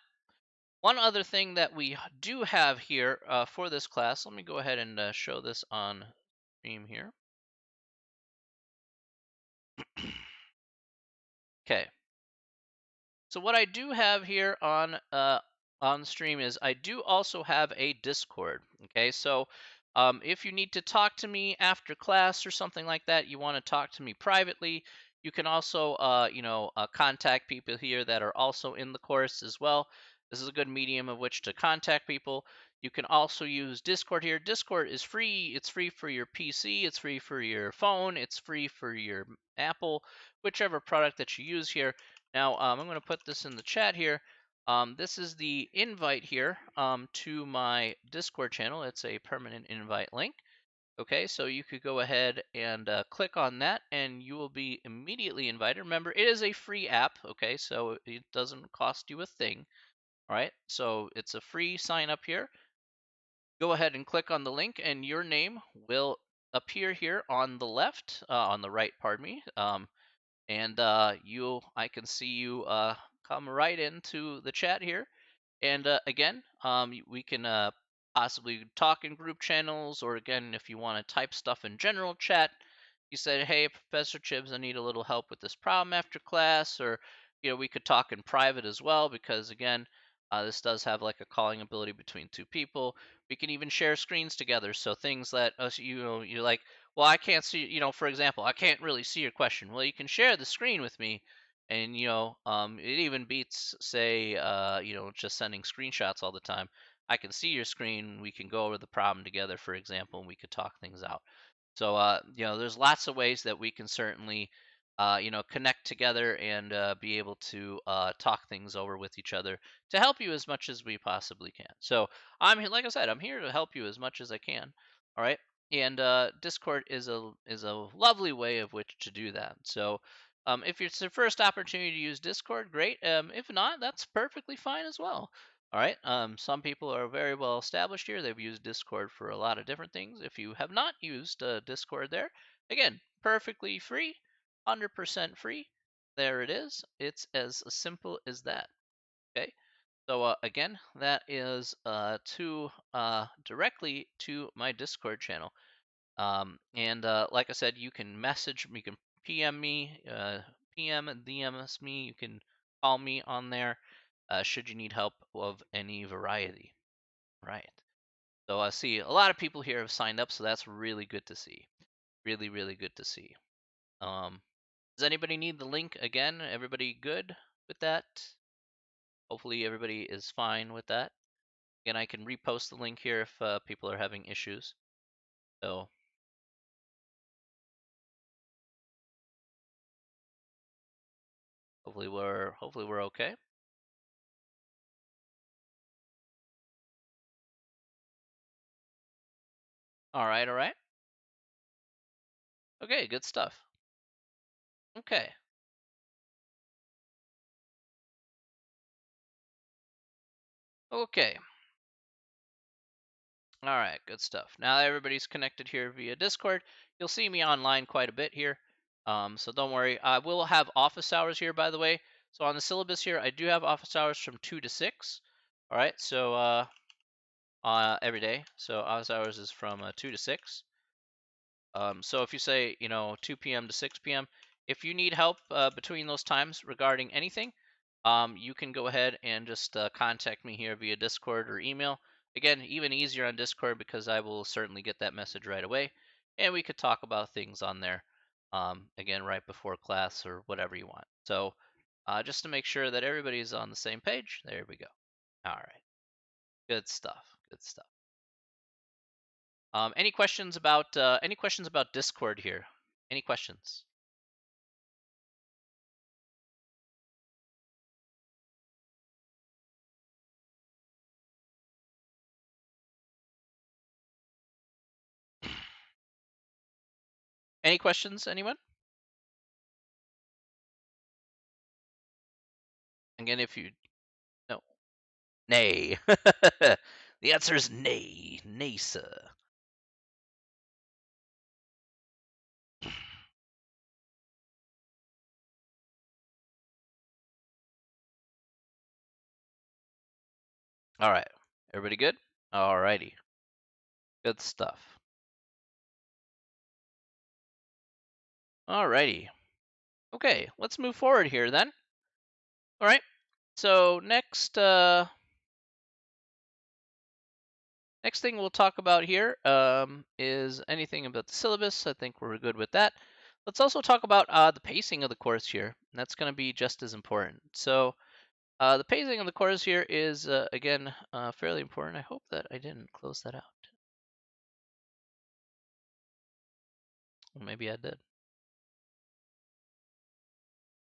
one other thing that we do have here for this class, let me go ahead and show this on stream here. Okay, so what I do have here on stream is I do also have a Discord. Okay, so if you need to talk to me after class or something like that, you want to talk to me privately, you can also contact people here that are also in the course as well. This is a good medium of which to contact people. You can also use Discord here. Discord is free. It's free for your PC. It's free for your phone. It's free for your Apple, whichever product that you use here. Now, I'm going to put this in the chat here. This is the invite here to my Discord channel. It's a permanent invite link. Okay, so you could go ahead and click on that, and you will be immediately invited. Remember, it is a free app. Okay, so it doesn't cost you a thing. All right, so it's a free sign up here. Go ahead and click on the link, and your name will appear here on the left, on the right, pardon me. and I can see you come right into the chat here. And again, we can possibly talk in group channels, or again, if you want to type stuff in general chat, you said, "Hey, Professor Chibbs, I need a little help with this problem after class," or we could talk in private as well, because again, this does have like a calling ability between two people. We can even share screens together, so things that you're like, well, I can't see, for example, I can't really see your question. Well, you can share the screen with me, and it even beats, say, just sending screenshots all the time. I can see your screen. We can go over the problem together, for example, and we could talk things out. So there's lots of ways that we can certainly connect together and be able to talk things over with each other to help you as much as we possibly can. So I'm here, like I said, I'm here to help you as much as I can. All right. And Discord is a lovely way of which to do that. So if it's your first opportunity to use Discord, great. If not, that's perfectly fine as well. All right. Some people are very well established here. They've used Discord for a lot of different things. If you have not used Discord there, again, perfectly free, 100% free. There it is. It's as simple as that. Okay. So again, that is to directly to my Discord channel. And like I said, you can you can PM me, PM and DMs me. You can call me on there should you need help of any variety. Right. So I see a lot of people here have signed up, so that's really good to see. Really, really good to see. Does anybody need the link again? Everybody good with that? Hopefully everybody is fine with that. Again, I can repost the link here if people are having issues. So hopefully we're okay. All right, all right. Okay, good stuff. Okay. Okay. All right, good stuff. Now that everybody's connected here via Discord, you'll see me online quite a bit here. So don't worry. I will have office hours here, by the way. So on the syllabus here, I do have office hours from 2 to 6. All right, so every day. So office hours is from 2 to 6. So if you say, 2 p.m. to 6 p.m., if you need help between those times regarding anything, you can go ahead and just contact me here via Discord or email. Again, even easier on Discord because I will certainly get that message right away, and we could talk about things on there. Again, right before class or whatever you want. So just to make sure that everybody's on the same page, there we go. All right, good stuff. Good stuff. Any questions about Discord here? Any questions? Any questions, anyone? Again, if you no, nay. The answer is nay, nay, sir. All right, everybody good? All righty, good stuff. All righty. Okay, let's move forward here then. All right. So next thing we'll talk about here is anything about the syllabus. I think we're good with that. Let's also talk about the pacing of the course here. That's going to be just as important. So the pacing of the course here is, again, fairly important. I hope that I didn't close that out. Well, maybe I did.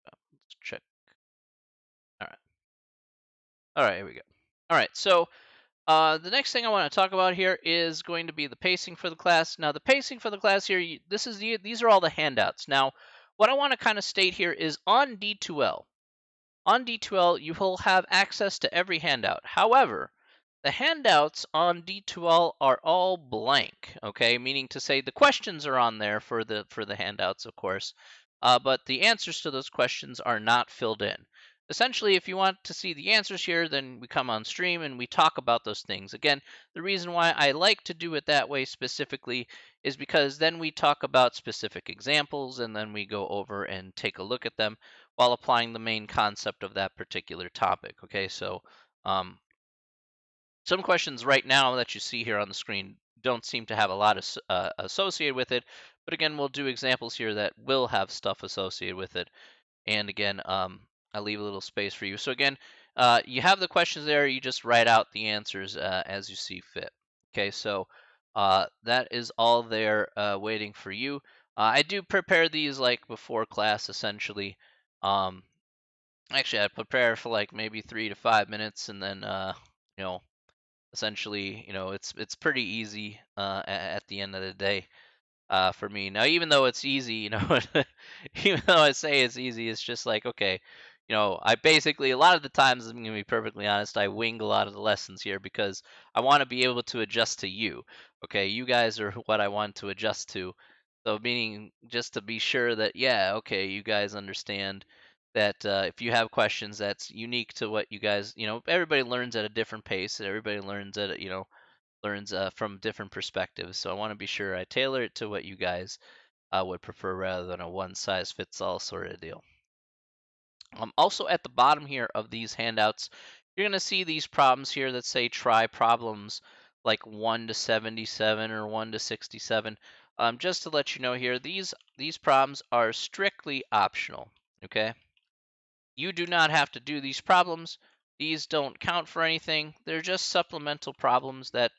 Let's check. All right. All right, here we go. All right, so the next thing I want to talk about here is going to be the pacing for the class. Now, the pacing for the class here, these are all the handouts. Now, what I want to kind of state here is on D2L. On D2L, you will have access to every handout. However, the handouts on D2L are all blank, okay? Meaning to say the questions are on there for the handouts, of course, but the answers to those questions are not filled in. Essentially, if you want to see the answers here, then we come on stream and we talk about those things. Again, the reason why I like to do it that way specifically is because then we talk about specific examples and then we go over and take a look at them while applying the main concept of that particular topic. Okay, so um, some questions right now that you see here on the screen don't seem to have a lot of, associated with it, but again, we'll do examples here that will have stuff associated with it. And again, I leave a little space for you. So again, you have the questions there. You just write out the answers as you see fit. Okay, so that is all there waiting for you. I do prepare these like before class, essentially. Um, Actually, I prepare for like maybe 3 to 5 minutes, and then you know, essentially, it's pretty easy at the end of the day for me. Now, even though it's easy, even though I say it's easy, it's just like, okay, I basically, a lot of the times, I'm going to be perfectly honest, I wing a lot of the lessons here because I want to be able to adjust to you. Okay, you guys are what I want to adjust to. So, meaning just to be sure that, yeah, okay, you guys understand that if you have questions that's unique to what you guys, everybody learns at a different pace. Everybody learns learns from different perspectives. So I want to be sure I tailor it to what you guys would prefer rather than a one size fits all sort of deal. Also, at the bottom here of these handouts, you're going to see these problems here that say try problems like 1 to 77 or 1 to 67. Just to let you know here, these problems are strictly optional. Okay, you do not have to do these problems. These don't count for anything. They're just supplemental problems that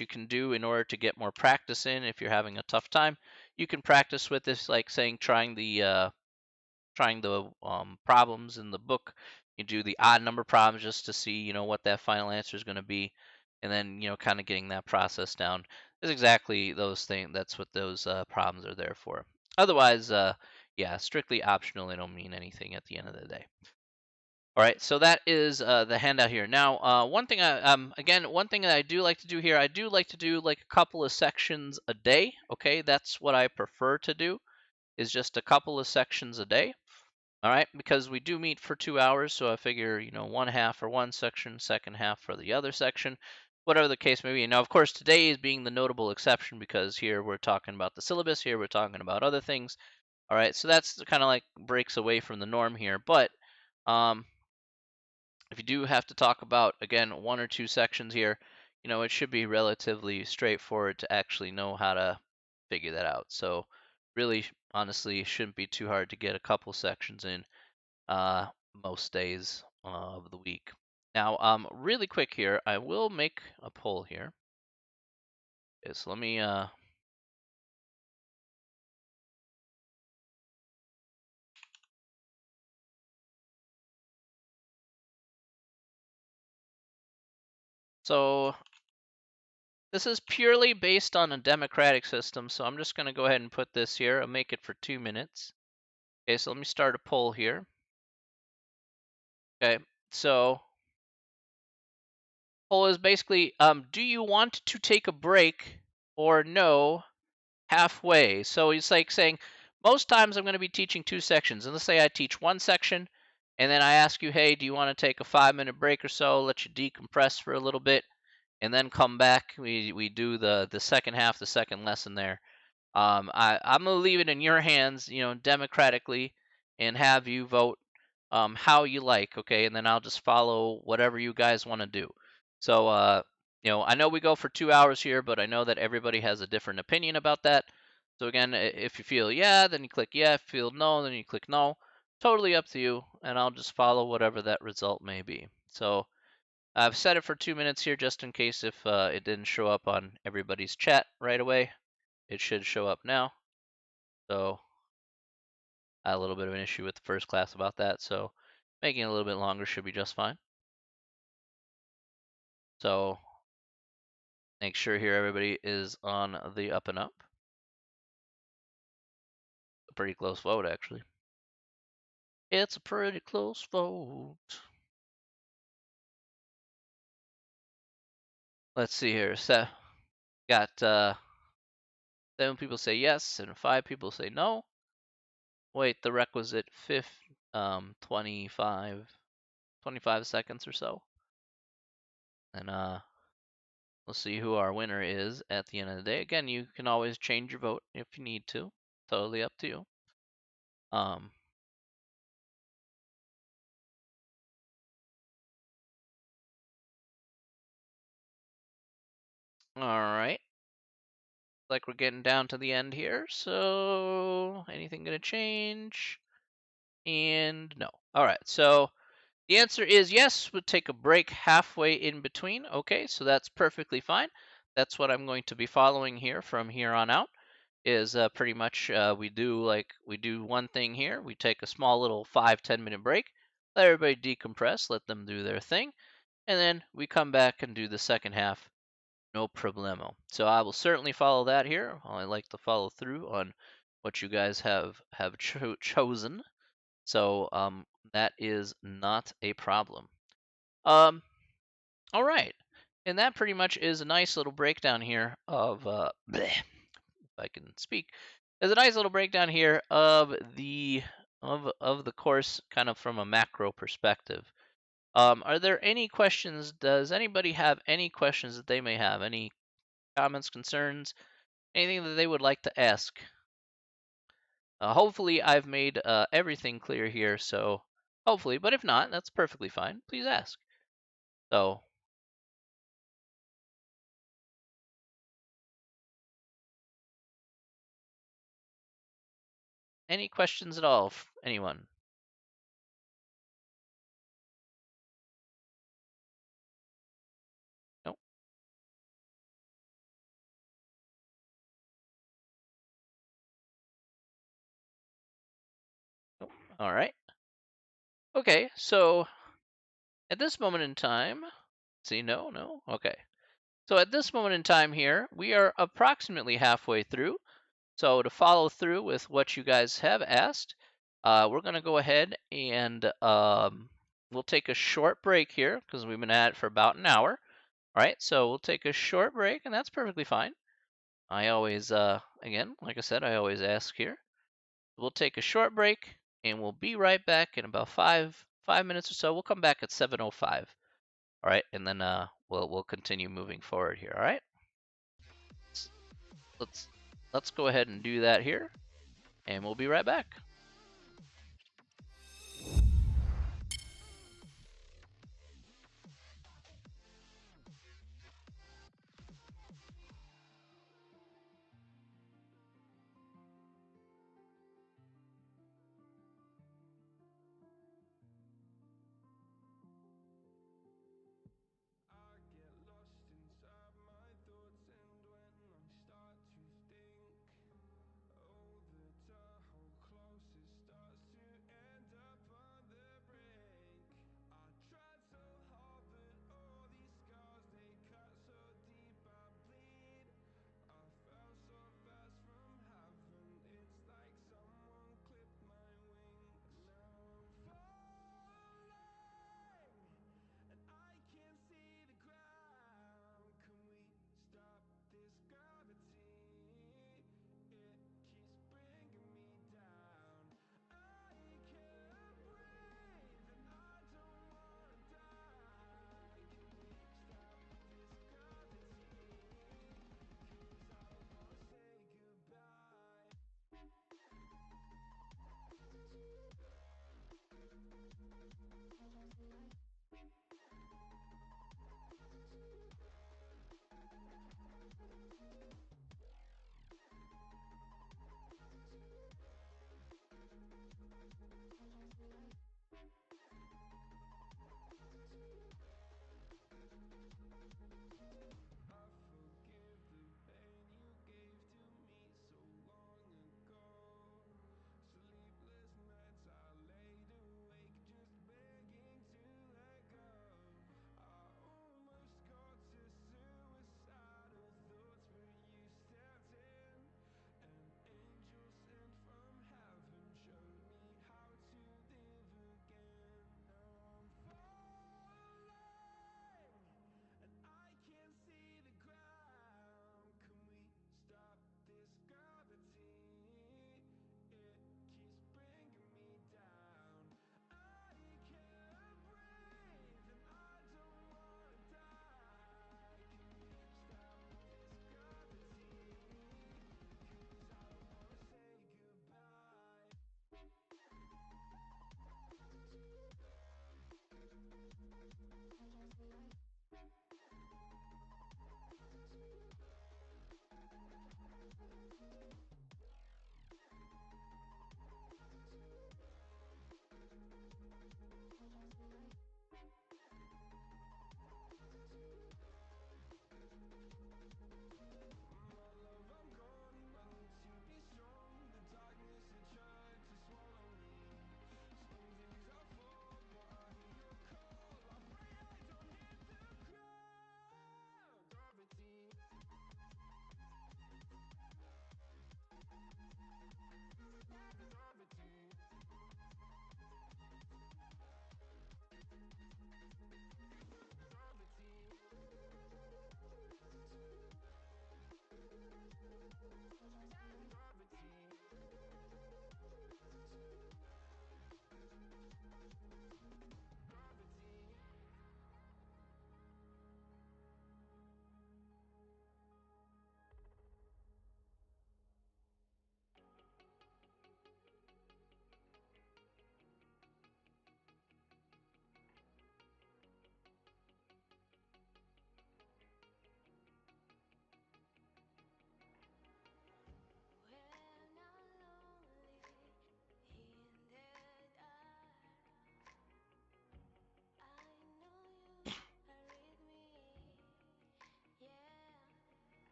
you can do in order to get more practice in. If you're having a tough time, you can practice with this, like saying trying the problems in the book. You do the odd number problems just to see what that final answer is going to be, and then kind of getting that process down. Is exactly those things. That's what those problems are there for. Otherwise, yeah, strictly optional. They don't mean anything at the end of the day. All right, so that is the handout here. Now, one thing that I do like to do here, I do like to do like a couple of sections a day. Okay, that's what I prefer to do, is just a couple of sections a day. All right, because we do meet for 2 hours, so I figure one half for one section, second half for the other section, whatever the case may be. Now, of course, today is being the notable exception because here we're talking about the syllabus. Here we're talking about other things. All right, so that's kind of like breaks away from the norm here, but um, if you do have to talk about, again, one or two sections here, it should be relatively straightforward to actually know how to figure that out. So, really, honestly, it shouldn't be too hard to get a couple sections in most days of the week. Now, really quick here, I will make a poll here. Okay, so let me. So this is purely based on a democratic system, so I'm just going to go ahead and put this here. I'll make it for 2 minutes. Okay, so let me start a poll here. Okay, so poll is basically, do you want to take a break or no halfway? So it's like saying, most times I'm going to be teaching two sections. And let's say I teach one section, and then I ask you, hey, do you want to take a 5 minute break or so, let you decompress for a little bit, and then come back? We do the second half, the second lesson there. I'm gonna leave it in your hands, democratically, and have you vote how you like, okay? And then I'll just follow whatever you guys want to do. So, I know we go for 2 hours here, but I know that everybody has a different opinion about that. So again, if you feel yeah, then you click yeah. If you feel no, then you click no. Totally up to you, and I'll just follow whatever that result may be. So I've set it for 2 minutes here, just in case if it didn't show up on everybody's chat right away. It should show up now. So I had a little bit of an issue with the first class about that. So making it a little bit longer should be just fine. So make sure here everybody is on the up and up. A pretty close vote, actually. It's a pretty close vote. Let's see here. So got 7 people say yes, and 5 people say no. Wait the requisite 25 seconds or so. And we'll see who our winner is at the end of the day. Again, you can always change your vote if you need to. Totally up to you. Um, all right. Like we're getting down to the end here. So, anything gonna change? And no. All right. So the answer is yes. We'll take a break halfway in between. Okay, so that's perfectly fine. That's what I'm going to be following here from here on out. Is pretty much we do one thing here. We take a small little 5-10 minute break. Let everybody decompress. Let them do their thing, and then we come back and do the second half. No problemo. So I will certainly follow that here. I like to follow through on what you guys have chosen. So that is not a problem. Um, all right, and that pretty much is a nice little breakdown here of bleh, if I can speak. There's a nice little breakdown here of the course, kind of from a macro perspective. Are there any questions? Does anybody have any questions that they may have? Any comments, concerns, anything that they would like to ask? Hopefully, I've made everything clear here. So hopefully, but if not, that's perfectly fine. Please ask. So, any questions at all? Anyone? Nope. Nope. All right. Okay. So at this moment in time, see, no, no. Okay. So at this moment in time here, we are approximately halfway through. So to follow through with what you guys have asked, we're going to go ahead and we'll take a short break here because we've been at it for about an hour. All right. So we'll take a short break, and that's perfectly fine. I always, again, like I said, I always ask here. We'll take a short break, and we'll be right back in about five minutes or so. We'll come back at 7:05. All right, and then we'll continue moving forward here. All right, let's let's go ahead and do that here, and we'll be right back.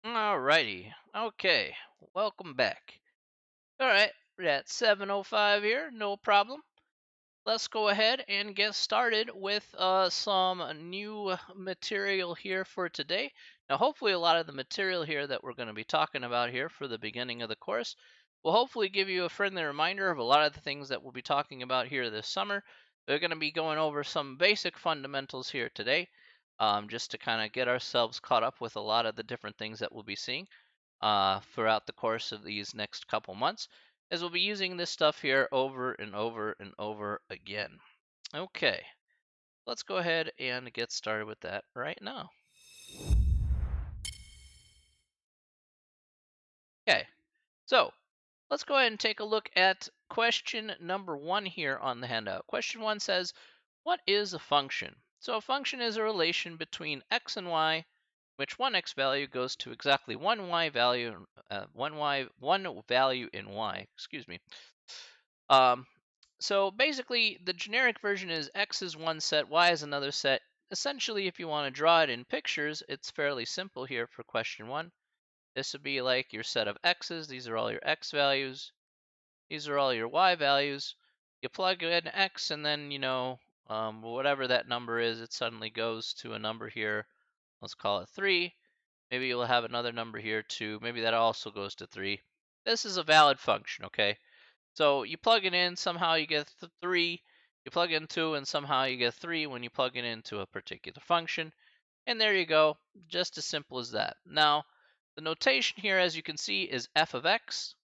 Alrighty. Okay. Welcome back. All right. We're at 7:05 here. No problem. Let's go ahead and get started with some new material here for today. Now, hopefully, a lot of the material here that we're going to be talking about here for the beginning of the course will hopefully give you a friendly reminder of a lot of the things that we'll be talking about here this summer. We're going to be going over some basic fundamentals here today, just to kind of get ourselves caught up with a lot of the different things that we'll be seeing throughout the course of these next couple months, as we'll be using this stuff here over and over and over again. Okay, let's go ahead and get started with that right now. Okay, so let's go ahead and take a look at question number 1 here on the handout. Question 1 says, what is a function? So a function is a relation between x and y, which one x value goes to exactly one y value, one value in y. Excuse me. Um, so basically, the generic version is x is one set, y is another set. Essentially, if you want to draw it in pictures, it's fairly simple here for question 1. This would be like your set of x's. These are all your x values. These are all your y values. You plug in x, and then, whatever that number is, it suddenly goes to a number here. Let's call it 3. Maybe you'll have another number here, 2. Maybe that also goes to 3. This is a valid function, okay? So you plug it in, somehow you get 3. You plug in 2, and somehow you get 3 when you plug it into a particular function. And there you go, just as simple as that. Now, the notation here, as you can see, is f of x.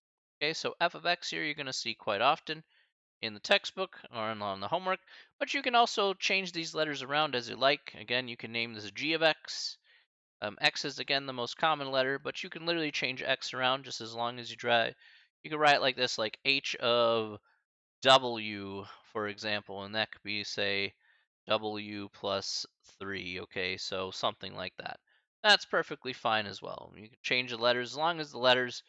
Okay, so f of x here you're going to see quite often in the textbook or on the homework. But you can also change these letters around as you like. Again, you can name this g of x. X is, again, the most common letter, but you can literally change x around just as long as you try. You can write it like this, like h of w, for example, and that could be, say, w plus 3, okay? So something like that. That's perfectly fine as well. You can change the letters as long as the letters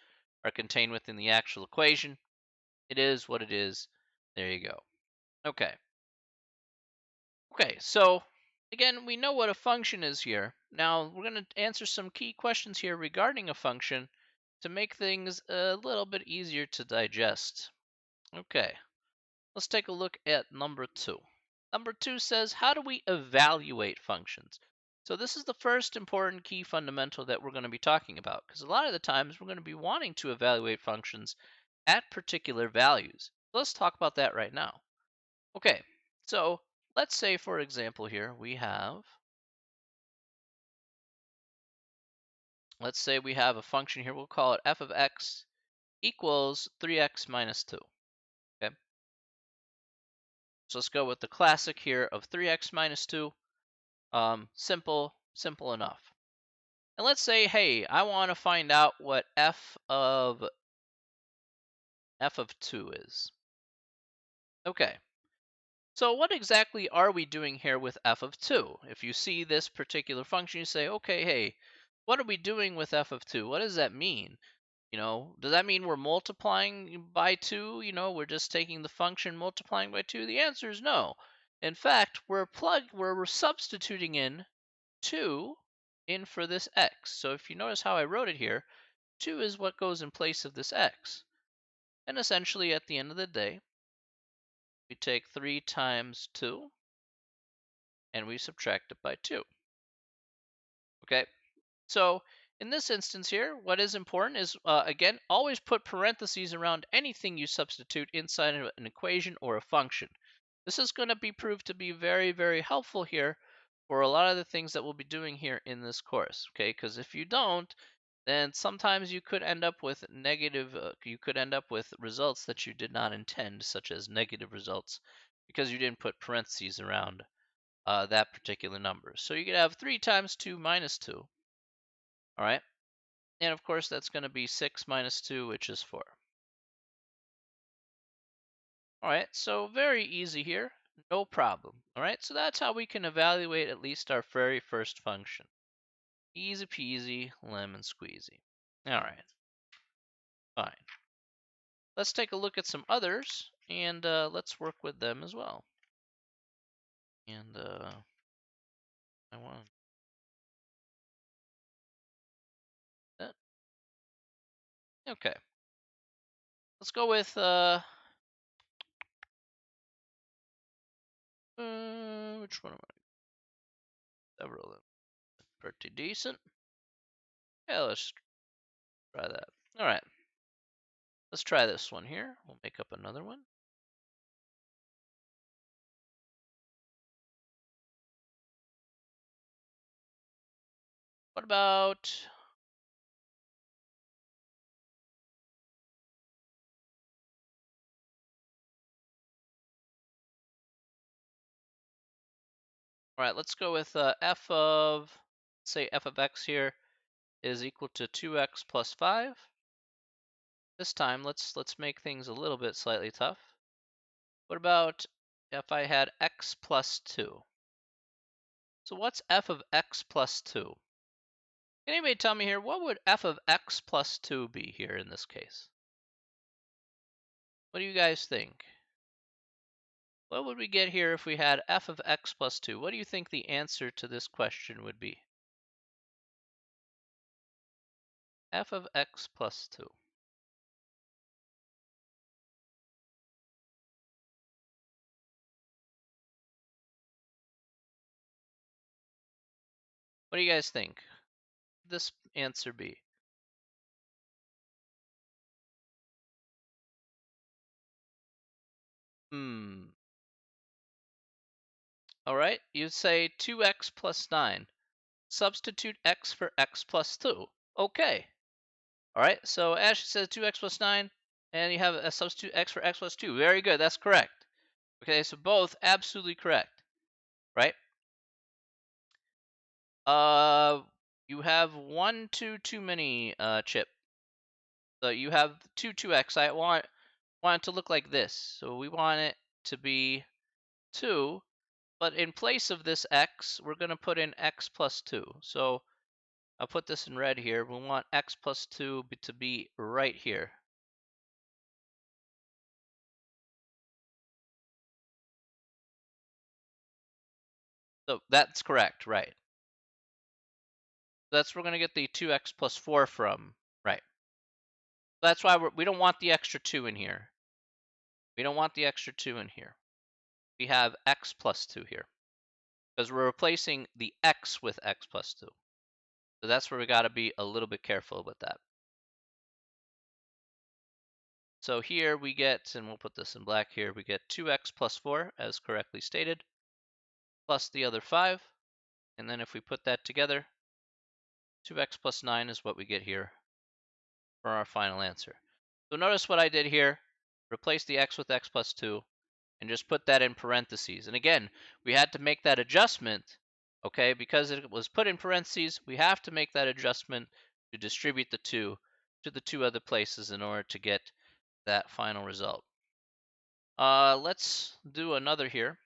are contained within the actual equation. It is what it is. There you go. Okay. Okay, so again, we know what a function is here. Now, we're going to answer some key questions here regarding a function to make things a little bit easier to digest. Okay, let's take a look at number 2. Number 2 says, how do we evaluate functions? So this is the first important key fundamental that we're going to be talking about, because a lot of the times we're going to be wanting to evaluate functions at particular values. Let's talk about that right now. Okay, so let's say, for example, here we have let's say we have a function here. We'll call it f of x equals 3x minus 2. Okay. So let's go with the classic here of 3x minus 2. Simple enough. And let's say, hey, I want to find out what f of 2 is. Okay. So what exactly are we doing here with f of 2? If you see this particular function, you say, okay, hey, what are we doing with f of 2? What does that mean? Does that mean we're multiplying by 2? We're just taking the function multiplying by 2? The answer is no. In fact, we're substituting in 2 in for this x. So if you notice how I wrote it here, 2 is what goes in place of this x. And essentially, at the end of the day, we take 3 times 2 and we subtract it by 2. Okay, so in this instance here, what is important is, again, always put parentheses around anything you substitute inside of an equation or a function. This is going to be proved to be very, very helpful here for a lot of the things that we'll be doing here in this course, okay? Because if you don't, then sometimes you could end up with results that you did not intend, such as negative results, because you didn't put parentheses around that particular number. So you could have 3 times 2 minus 2, all right? And of course, that's going to be 6 minus 2, which is 4. All right, so very easy here, no problem. All right, so that's how we can evaluate at least our very first function. Easy peasy, lemon squeezy. All right, fine. Let's take a look at some others, and let's work with them as well. And I want that. Okay, let's go with which one am I? Several of them. Pretty decent. Yeah, let's try that. All right, let's try this one here. We'll make up another one. What about all right, let's go with say f of x here is equal to 2x plus 5. This time, let's make things a little bit slightly tough. What about if I had x plus 2? So what's f of x plus 2? Can anybody tell me here, what would f of x plus 2 be here in this case? What do you guys think? What would we get here if we had f of x plus 2? What do you think the answer to this question would be? F of x plus 2. What do you guys think? What would this answer be? All right, you say 2x plus 9. Substitute x for x plus 2. Okay. All right, so Ashley says 2x plus 9, and you have a substitute x for x plus 2. Very good, that's correct. Okay, so both absolutely correct, right? You have 1, 2 too many, Chip. So you have 2x. I want it to look like this. So we want it to be 2, but in place of this x, we're going to put in x plus 2. So I'll put this in red here. We want x plus 2 to be right here. So that's correct, right? That's where we're going to get the 2x plus 4 from, right? That's why we don't want the extra 2 in here. We don't want the extra 2 in here. We have x plus 2 here because we're replacing the x with x plus 2. So that's where we got to be a little bit careful with that. So here we get, and we'll put this in black here, we get 2x plus 4 as correctly stated, plus the other 5. And then if we put that together, 2x plus 9 is what we get here for our final answer. So notice what I did here. Replace the x with x plus 2 and just put that in parentheses. And again, we had to make that adjustment, okay? Because it was put in parentheses, we have to make that adjustment to distribute the 2 to the 2 other places in order to get that final result. Let's do another here.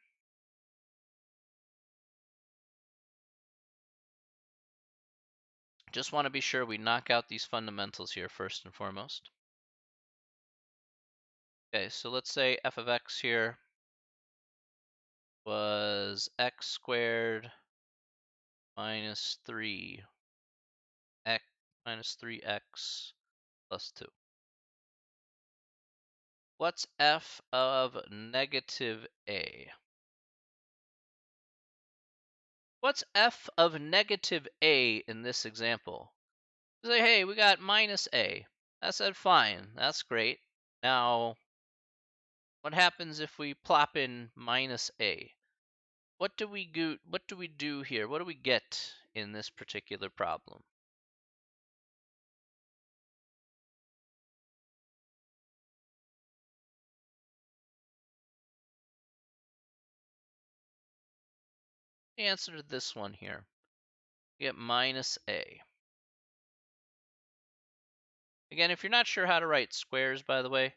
Just want to be sure we knock out these fundamentals here first and foremost. Okay, so let's say f of x here was x squared minus 3, x minus 3x plus 2. What's f of negative a? What's f of negative a in this example? Say, hey, we got minus a. I said, fine, that's great. Now, what happens if we plop in minus a? What do we do? What do we do here? What do we get in this particular problem? The answer to this one here, we get minus a. Again, if you're not sure how to write squares, by the way,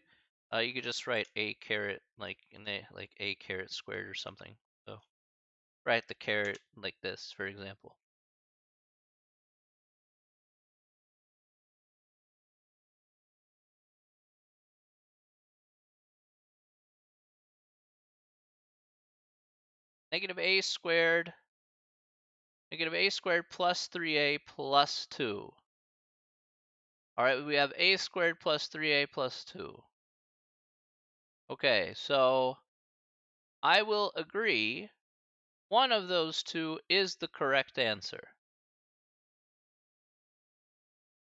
you could just write a caret like a caret squared or something. So write the caret like this, for example. Negative a squared plus 3a plus 2. All right, we have a squared plus 3a plus 2. Okay, so I will agree one of those two is the correct answer.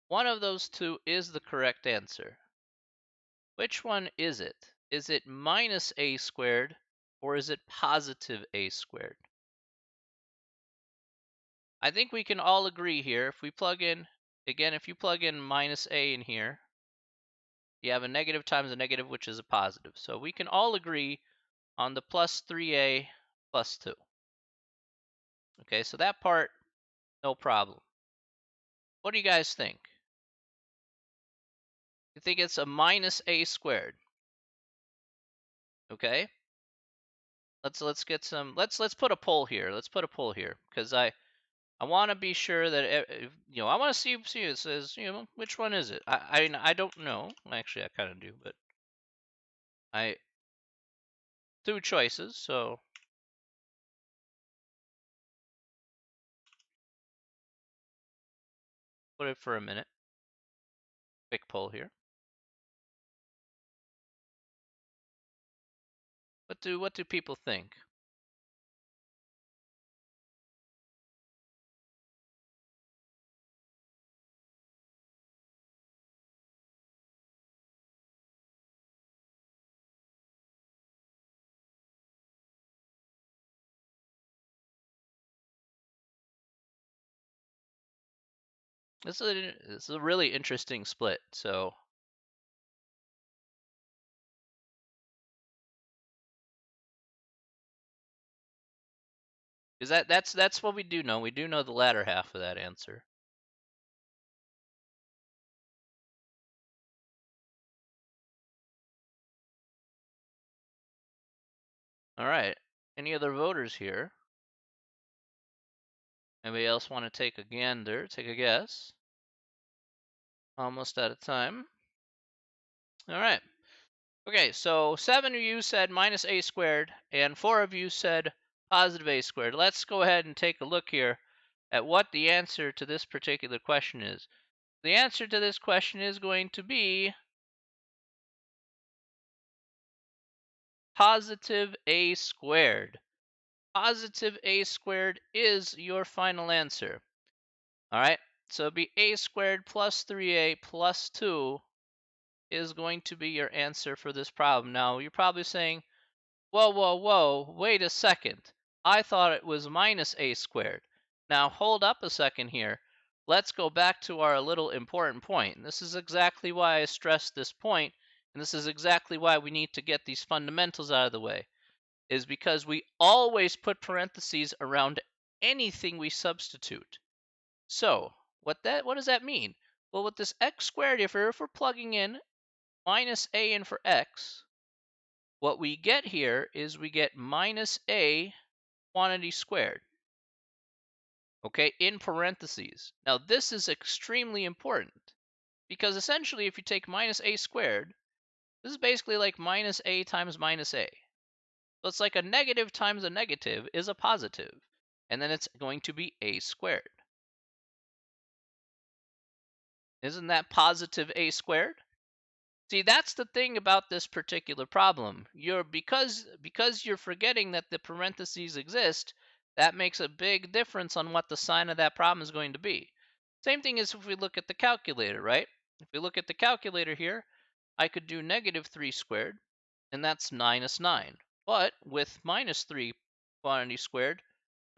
One of those two is the correct answer. Which one is it? Is it minus a squared or is it positive a squared? I think we can all agree here. If we plug in, again, if you plug in minus a in here, you have a negative times a negative, which is a positive. So we can all agree on the plus 3a plus 2. Okay, so that part, no problem. What do you guys think? You think it's a minus a squared? Okay. Let's get some. Let's put a poll here. Let's put a poll here because I want to be sure that I want to see it says which one is it. I don't know. Actually, I kind of do, but I two choices. So put it for a minute. Quick poll here. What do people think? This is a really interesting split. So is that's what we do know. We do know the latter half of that answer. All right. Any other voters here? Anybody else want to take a gander? Take a guess. Almost out of time. All right. Okay, so 7 of you said minus a squared, and 4 of you said positive a squared. Let's go ahead and take a look here at what the answer to this particular question is. The answer to this question is going to be positive a squared. Positive a squared is your final answer. All right, so it'll be a squared plus 3a plus 2 is going to be your answer for this problem. Now, you're probably saying, whoa, whoa, whoa, wait a second. I thought it was minus a squared. Now, hold up a second here. let's go back to our little important point. And this is exactly why I stressed this point, and this is exactly why we need to get these fundamentals out of the way, is because we always put parentheses around anything we substitute. So what does that mean? Well, with this x squared, if we're plugging in minus a in for x, what we get here is we get minus a quantity squared, okay, in parentheses. Now, this is extremely important because essentially if you take minus a squared, this is basically like minus a times minus a. So it's like a negative times a negative is a positive, and then it's going to be a squared. Isn't that positive a squared? See, that's the thing about this particular problem. Because you're forgetting that the parentheses exist, that makes a big difference on what the sign of that problem is going to be. Same thing as if we look at the calculator, right? If we look at the calculator here, I could do negative 3 squared, and that's minus 9. But with minus 3 quantity squared,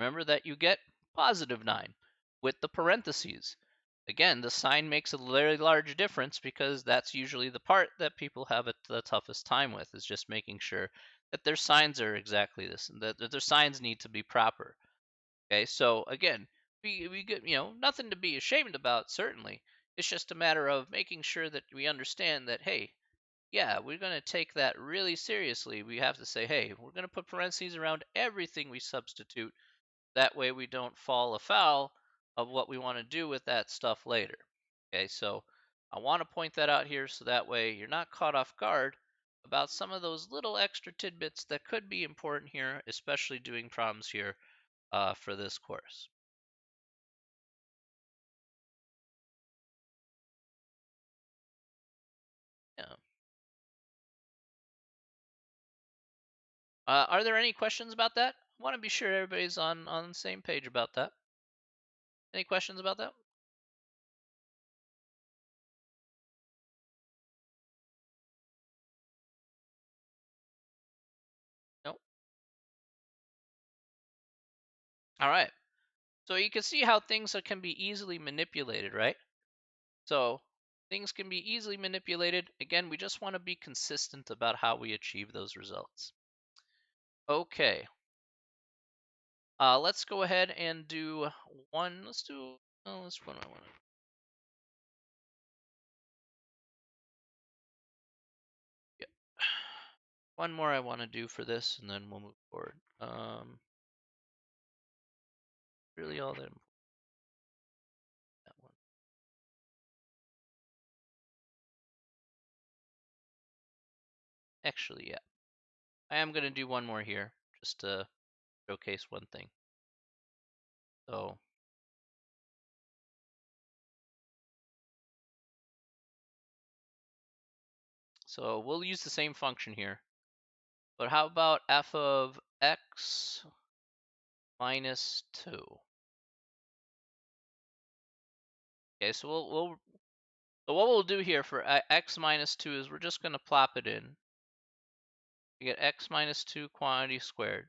remember that you get positive 9 with the parentheses. Again, the sign makes a very large difference because that's usually the part that people have the toughest time with, is just making sure that their signs are exactly this, and that their signs need to be proper. Okay, so again, we get, nothing to be ashamed about, certainly. It's just a matter of making sure that we understand that, hey, yeah, we're going to take that really seriously. We have to say, hey, we're going to put parentheses around everything we substitute. That way we don't fall afoul of what we want to do with that stuff later. Okay, so I want to point that out here so that way you're not caught off guard about some of those little extra tidbits that could be important here, especially doing problems here for this course. Yeah. Are there any questions about that? I want to be sure everybody's on the same page about that. Any questions about that? No. All right. So you can see how things can be easily manipulated, right? So things can be easily manipulated. Again, we just want to be consistent about how we achieve those results. Okay. Let's go ahead and do one. Let's do. Oh, let's one. Yeah. One more I want to do for this, and then we'll move forward. Really all that one. Actually, yeah. I am going to do one more here, just to showcase one thing. So we'll use the same function here. But how about f of x minus 2? Okay, so so what we'll do here for x minus 2 is we're just going to plop it in. We get x minus 2 quantity squared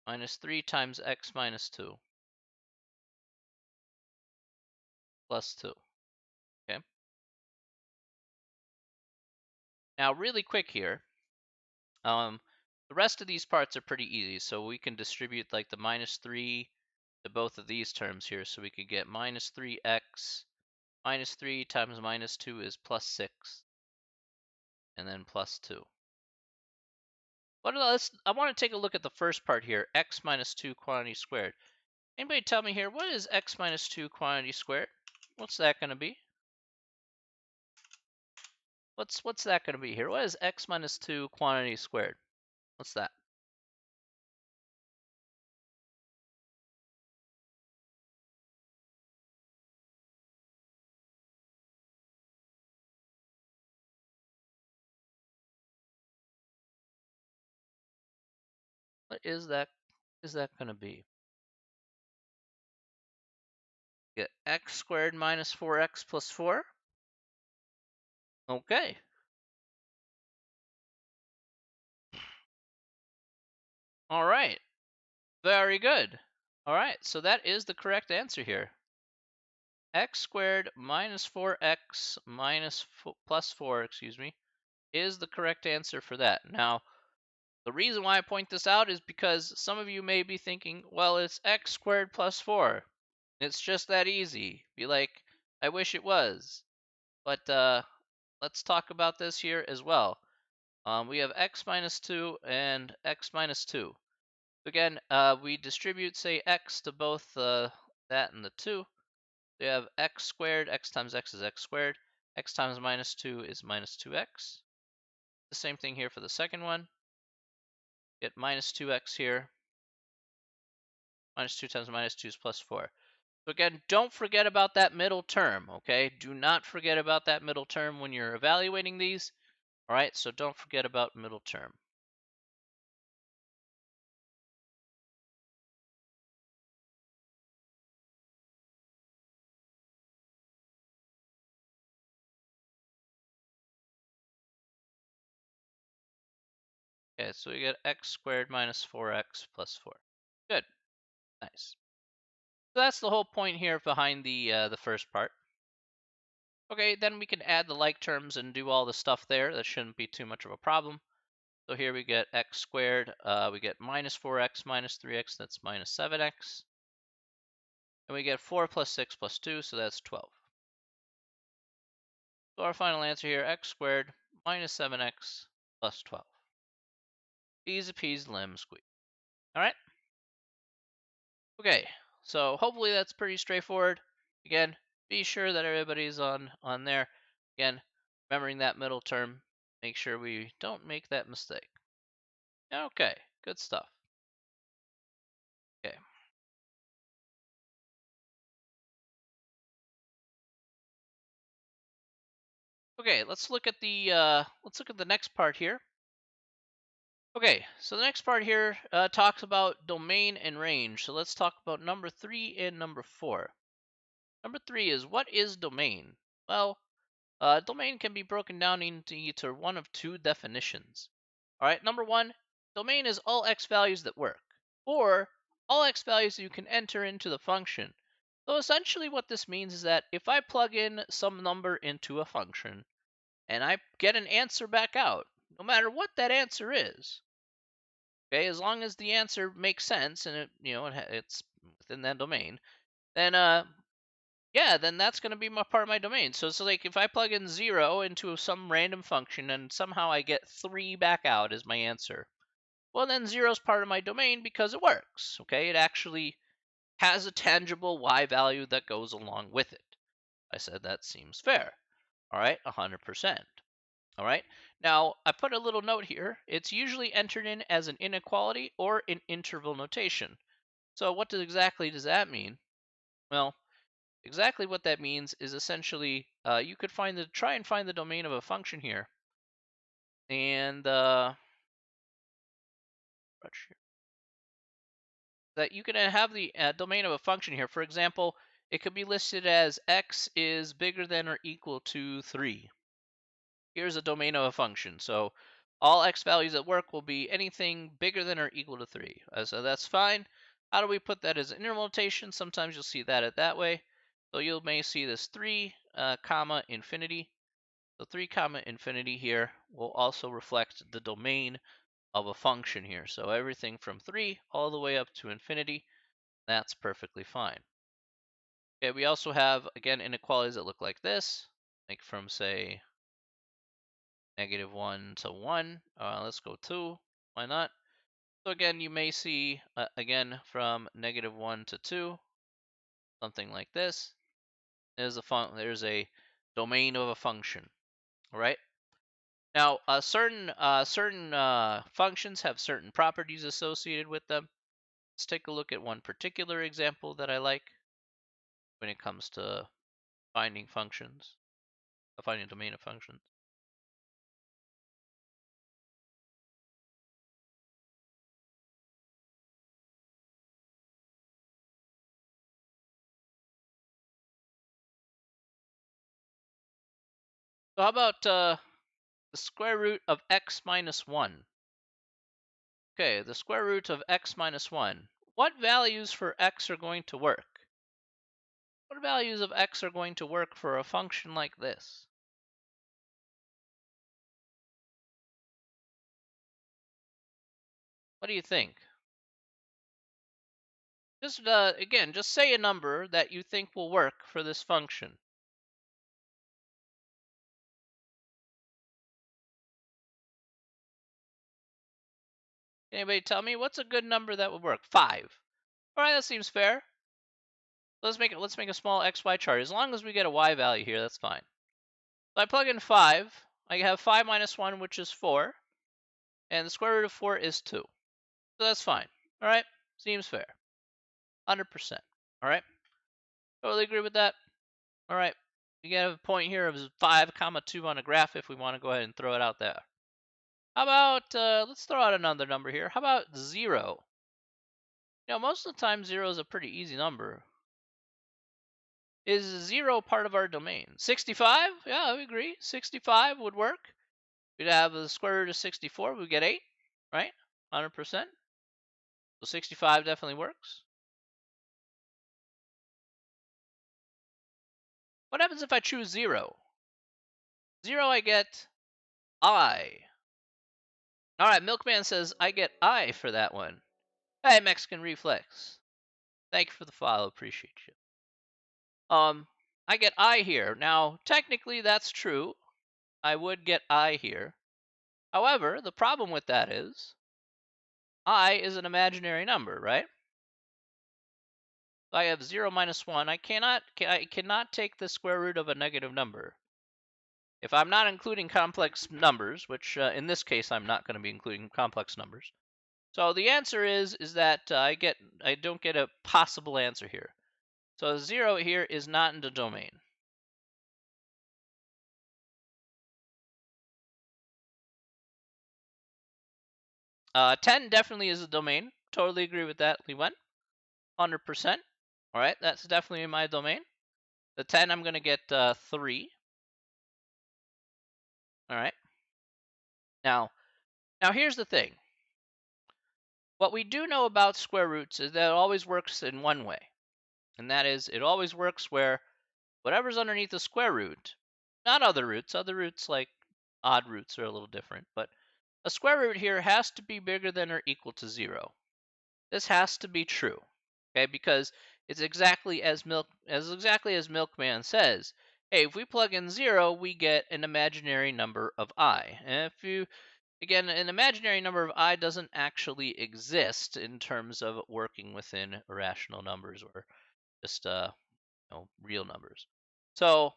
minus 3 times x minus 2 plus 2. Okay. Now, really quick here, the rest of these parts are pretty easy. So we can distribute like the minus 3 to both of these terms here. So we could get minus 3x minus 3 times minus 2 is plus 6, and then plus 2. I want to take a look at the first part here, x minus 2 quantity squared. Anybody tell me here, what is x minus 2 quantity squared? What's that going to be? What's that going to be here? What is x minus 2 quantity squared? What's that? What is that? Is that going to be? Get x squared minus 4x plus 4? Okay. All right. Very good. All right. So that is the correct answer here. x squared minus 4x plus 4, excuse me, is the correct answer for that. Now, the reason why I point this out is because some of you may be thinking, well, it's x squared plus 4. It's just that easy. Be like, I wish it was. But let's talk about this here as well. We have x minus 2 and x minus 2. Again, we distribute, say, x to both that and the 2. We have x squared, x times x is x squared. X times minus 2 is minus 2x. The same thing here for the second one. Get minus 2x here. Minus 2 times minus 2 is plus 4. So again, don't forget about that middle term, okay? Do not forget about that middle term when you're evaluating these. All right, so don't forget about middle term. Okay, so we get x squared minus 4x plus 4. Good, nice. So that's the whole point here behind the first part. Okay, then we can add the like terms and do all the stuff there. That shouldn't be too much of a problem. So here we get x squared. We get minus 4x minus 3x. That's minus 7x. And we get 4 plus 6 plus 2, so that's 12. So our final answer here, x squared minus 7x plus 12. Easy peasy lemon squeeze. All right? Okay, so hopefully that's pretty straightforward. Again, be sure that everybody's on there. Again, remembering that middle term, make sure we don't make that mistake. Okay, good stuff. Okay. Okay, let's look at the next part here. Okay, so the next part here talks about domain and range. So let's talk about number 3 and number 4. Number 3 is, what is domain? Well, domain can be broken down into either one of two definitions. All right, number 1, domain is all x values that work, or all x values you can enter into the function. So essentially what this means is that if I plug in some number into a function and I get an answer back out, no matter what that answer is, okay, as long as the answer makes sense and it's within that domain, then yeah, then that's going to be part of my domain. So it's like if I plug in 0 into some random function and somehow I get 3 back out as my answer, well, then 0 is part of my domain because it works. Okay, it actually has a tangible y value that goes along with it. I said that seems fair. All right, 100%. All right, now I put a little note here. It's usually entered in as an inequality or an interval notation. So what exactly does that mean? Well, exactly what that means is essentially you could try and find the domain of a function here, and that you can have the domain of a function here. For example, it could be listed as x is bigger than or equal to 3. Here's a domain of a function. So all x values at work will be anything bigger than or equal to 3. So that's fine. How do we put that as an interval notation? Sometimes you'll see that way. So you may see this 3, comma, infinity. So 3 comma infinity here will also reflect the domain of a function here. So everything from 3 all the way up to infinity, that's perfectly fine. Okay, we also have, again, inequalities that look like this, like from, say, -1 to 1. Let's go 2. Why not? So again, you may see, again, from -1 to 2, something like this. There's a domain of a function, all right? Now, certain functions have certain properties associated with them. Let's take a look at one particular example that I like when it comes to finding functions, finding a domain of functions. So how about the square root of x minus 1? Okay, the square root of x minus 1. What values for x are going to work? what values of x are going to work for a function like this? What do you think? Just again, just say a number that you think will work for this function. Anybody tell me what's a good number that would work? 5. All right, that seems fair. Let's make a small xy chart. As long as we get a y value here, that's fine. So I plug in 5. I have 5 minus 1, which is 4. And the square root of 4 is 2. So that's fine. All right, seems fair. 100%. All right, totally agree with that. All right, we get a point here of 5 comma 2 on a graph if we want to go ahead and throw it out there. How about, let's throw out another number here. How about 0? Most of the time 0 is a pretty easy number. Is 0 part of our domain? 65? Yeah, I agree. 65 would work. We'd have the square root of 64. We get 8, right? 100%. So 65 definitely works. What happens if I choose 0? 0, I get I. All right, Milkman says I get I for that one. Hey, Mexican Reflex. Thank you for the follow. Appreciate you. I get I here. Now, technically, that's true. I would get I here. However, the problem with that is I is an imaginary number, right? I have 0 minus 1. I cannot take the square root of a negative number. If I'm not including complex numbers, which in this case I'm not going to be including complex numbers. So the answer is that I don't get a possible answer here. So 0 here is not in the domain. Uh, 10 definitely is a domain. Totally agree with that, Lee Wen. 100%. All right, that's definitely in my domain. The 10, I'm going to get 3. All right. Now here's the thing. What we do know about square roots is that it always works in one way. And that is, it always works where whatever's underneath the square root, not other roots like odd roots are a little different, but a square root here has to be bigger than or equal to 0. This has to be true, okay? Because it's exactly as Milkman says. Hey, if we plug in 0, we get an imaginary number of I. And again, an imaginary number of I doesn't actually exist in terms of working within irrational numbers or just real numbers. So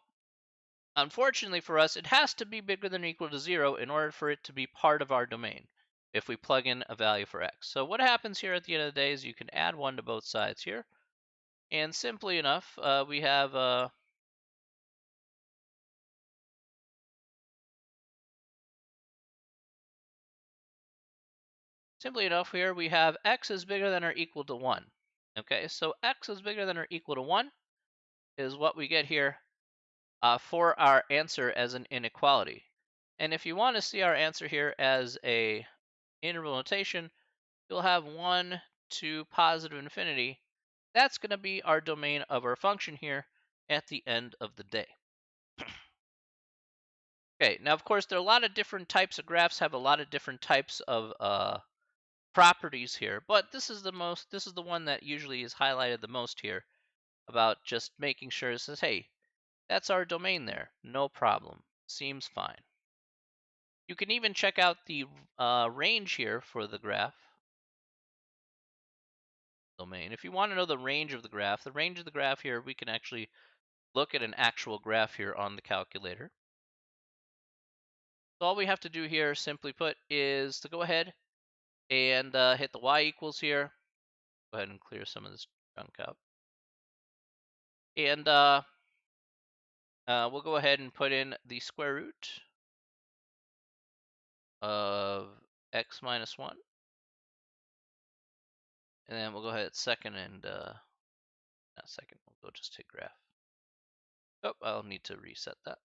unfortunately for us, it has to be bigger than or equal to 0 in order for it to be part of our domain if we plug in a value for x. So what happens here at the end of the day is you can add 1 to both sides here. And simply enough, we have here we have x is bigger than or equal to 1. Okay, so x is bigger than or equal to 1 is what we get here for our answer as an inequality. And if you want to see our answer here as a interval notation, you'll have 1 to positive infinity. That's going to be our domain of our function here at the end of the day. Okay, now of course there are a lot of different types of graphs have a lot of different types of properties here, but this is the one that usually is highlighted the most here about just making sure it says, hey, that's our domain there, no problem, seems fine. You can even check out the range here for the graph domain. If you want to know the range of the graph here, we can actually look at an actual graph here on the calculator. So all we have to do here, simply put, is to go ahead and hit the y equals here. Go ahead and clear some of this junk out. And we'll go ahead and put in the square root of x minus 1. And then we'll go ahead second and, not second, we'll go just hit graph. Oh, I'll need to reset that.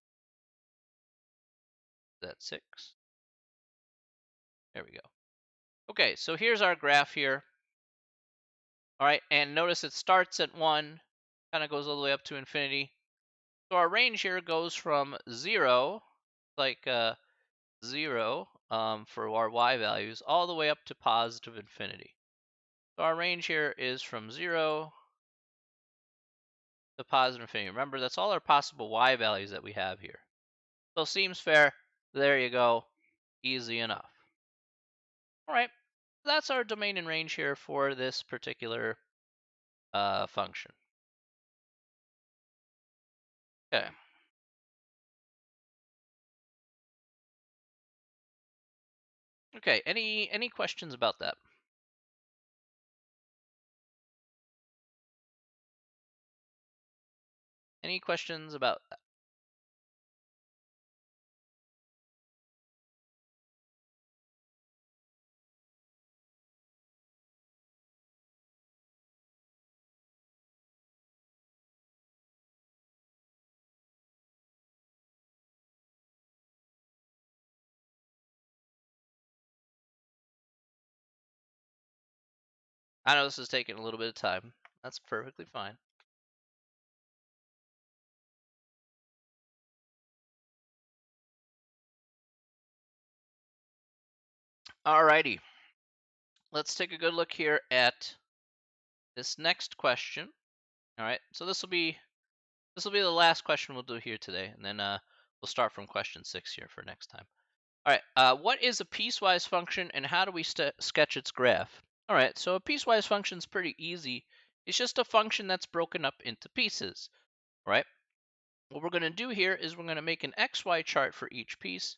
That's 6. There we go. Okay, so here's our graph here. All right, and notice it starts at 1 kind of goes all the way up to infinity. So our range here goes from 0, like 0 for our y values, all the way up to positive infinity. So our range here is from 0 to positive infinity. Remember, that's all our possible y values that we have here. So seems fair. There you go. Easy enough. All right. That's our domain and range here for this particular function. Okay. Okay. Any questions about that? Any questions about that? I know this is taking a little bit of time. That's perfectly fine. Alrighty. Let's take a good look here at this next question. All right. So this will be the last question we'll do here today, and then we'll start from question 6 here for next time. All right. What is a piecewise function, and how do we sketch its graph? All right. So a piecewise function is pretty easy. It's just a function that's broken up into pieces. All right. What we're going to do here is we're going to make an XY chart for each piece.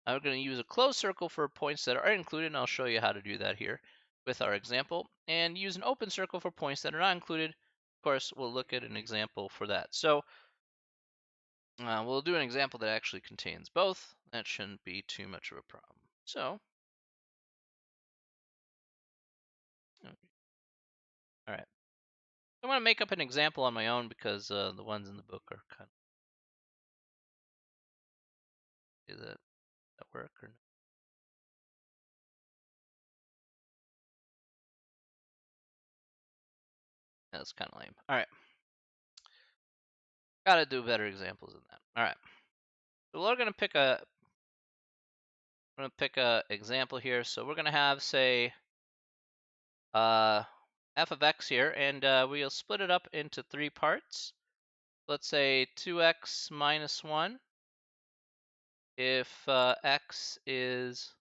I'm going to use a closed circle for points that are included, and I'll show you how to do that here with our example, and use an open circle for points that are not included. Of course, we'll look at an example for that. So we'll do an example that actually contains both. That shouldn't be too much of a problem. So, all right. I'm going to make up an example on my own because the ones in the book are kind of, does that work or no? That's kind of lame. All right. Got to do better examples than that. All right. So we're going to pick a example here. So we're going to have, say, f of x here, and we'll split it up into 3 parts. Let's say 2x minus 1 if x is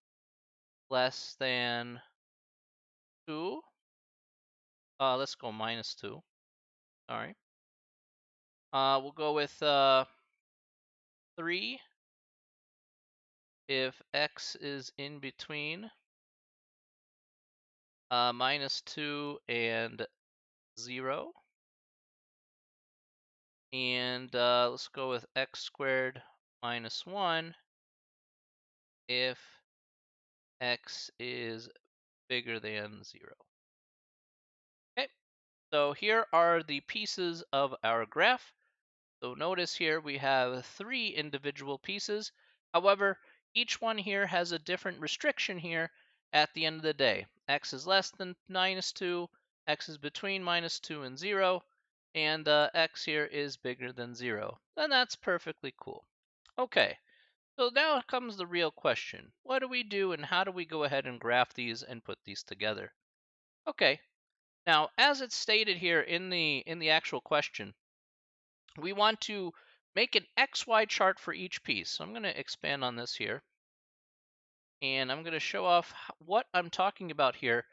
less than 2. Let's go minus 2. Sorry. We'll go with 3 if x is in between minus 2 and 0. And let's go with x squared minus 1 if x is bigger than 0. Okay, so here are the pieces of our graph. So notice here we have 3 individual pieces. However, each one here has a different restriction here at the end of the day. X is less than minus 2, x is between minus 2 and 0, and x here is bigger than 0. And that's perfectly cool. Okay, so now comes the real question. What do we do and how do we go ahead and graph these and put these together? Okay, now as it's stated here in the actual question, we want to make an XY chart for each piece. So I'm going to expand on this here. And I'm going to show off what I'm talking about here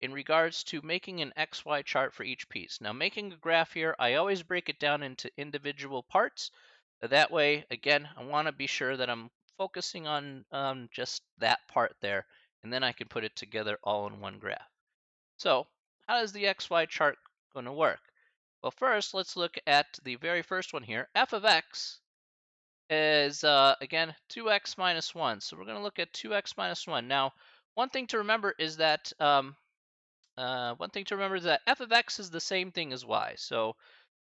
in regards to making an XY chart for each piece. Now, making a graph here, I always break it down into individual parts. That way, again, I want to be sure that I'm focusing on just that part there, and then I can put it together all in one graph. So, how is the XY chart going to work? Well, first, let's look at the very first one here. F of x is, again, 2x minus 1. So we're going to look at 2x minus 1. Now, one thing to remember is that f of x is the same thing as y. So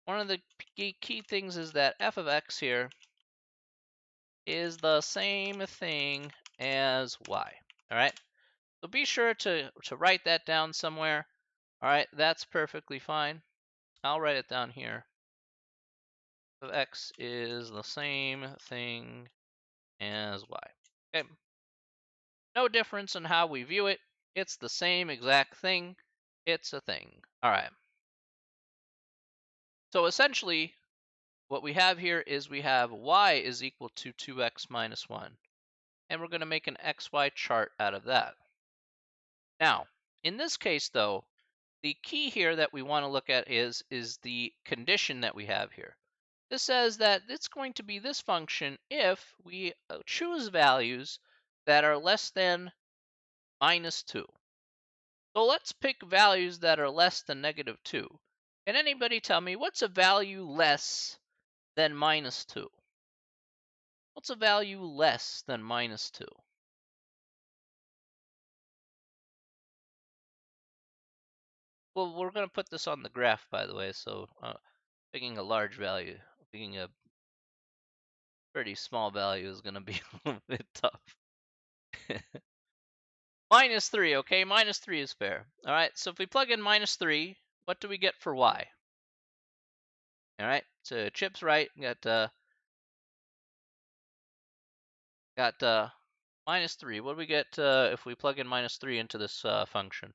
one of the key things is that f of x here is the same thing as y. All right. So be sure to write that down somewhere. All right, that's perfectly fine. I'll write it down here. of x is the same thing as y. Okay. No difference in how we view it. It's the same exact thing. It's a thing. All right. So essentially, what we have here is we have y is equal to 2x minus 1. And we're going to make an xy chart out of that. Now, in this case, though, the key here that we want to look at is the condition that we have here. This says that it's going to be this function if we choose values that are less than minus 2. So let's pick values that are less than negative 2. Can anybody tell me what's a value less than minus 2? What's a value less than minus 2? Well, we're going to put this on the graph, by the way, so picking a large value, picking a pretty small value is going to be a little bit tough. Minus 3, okay? Minus 3 is fair. All right, so if we plug in minus 3, what do we get for y? All right, so Chip's right. Got minus 3. What do we get if we plug in minus 3 into this function?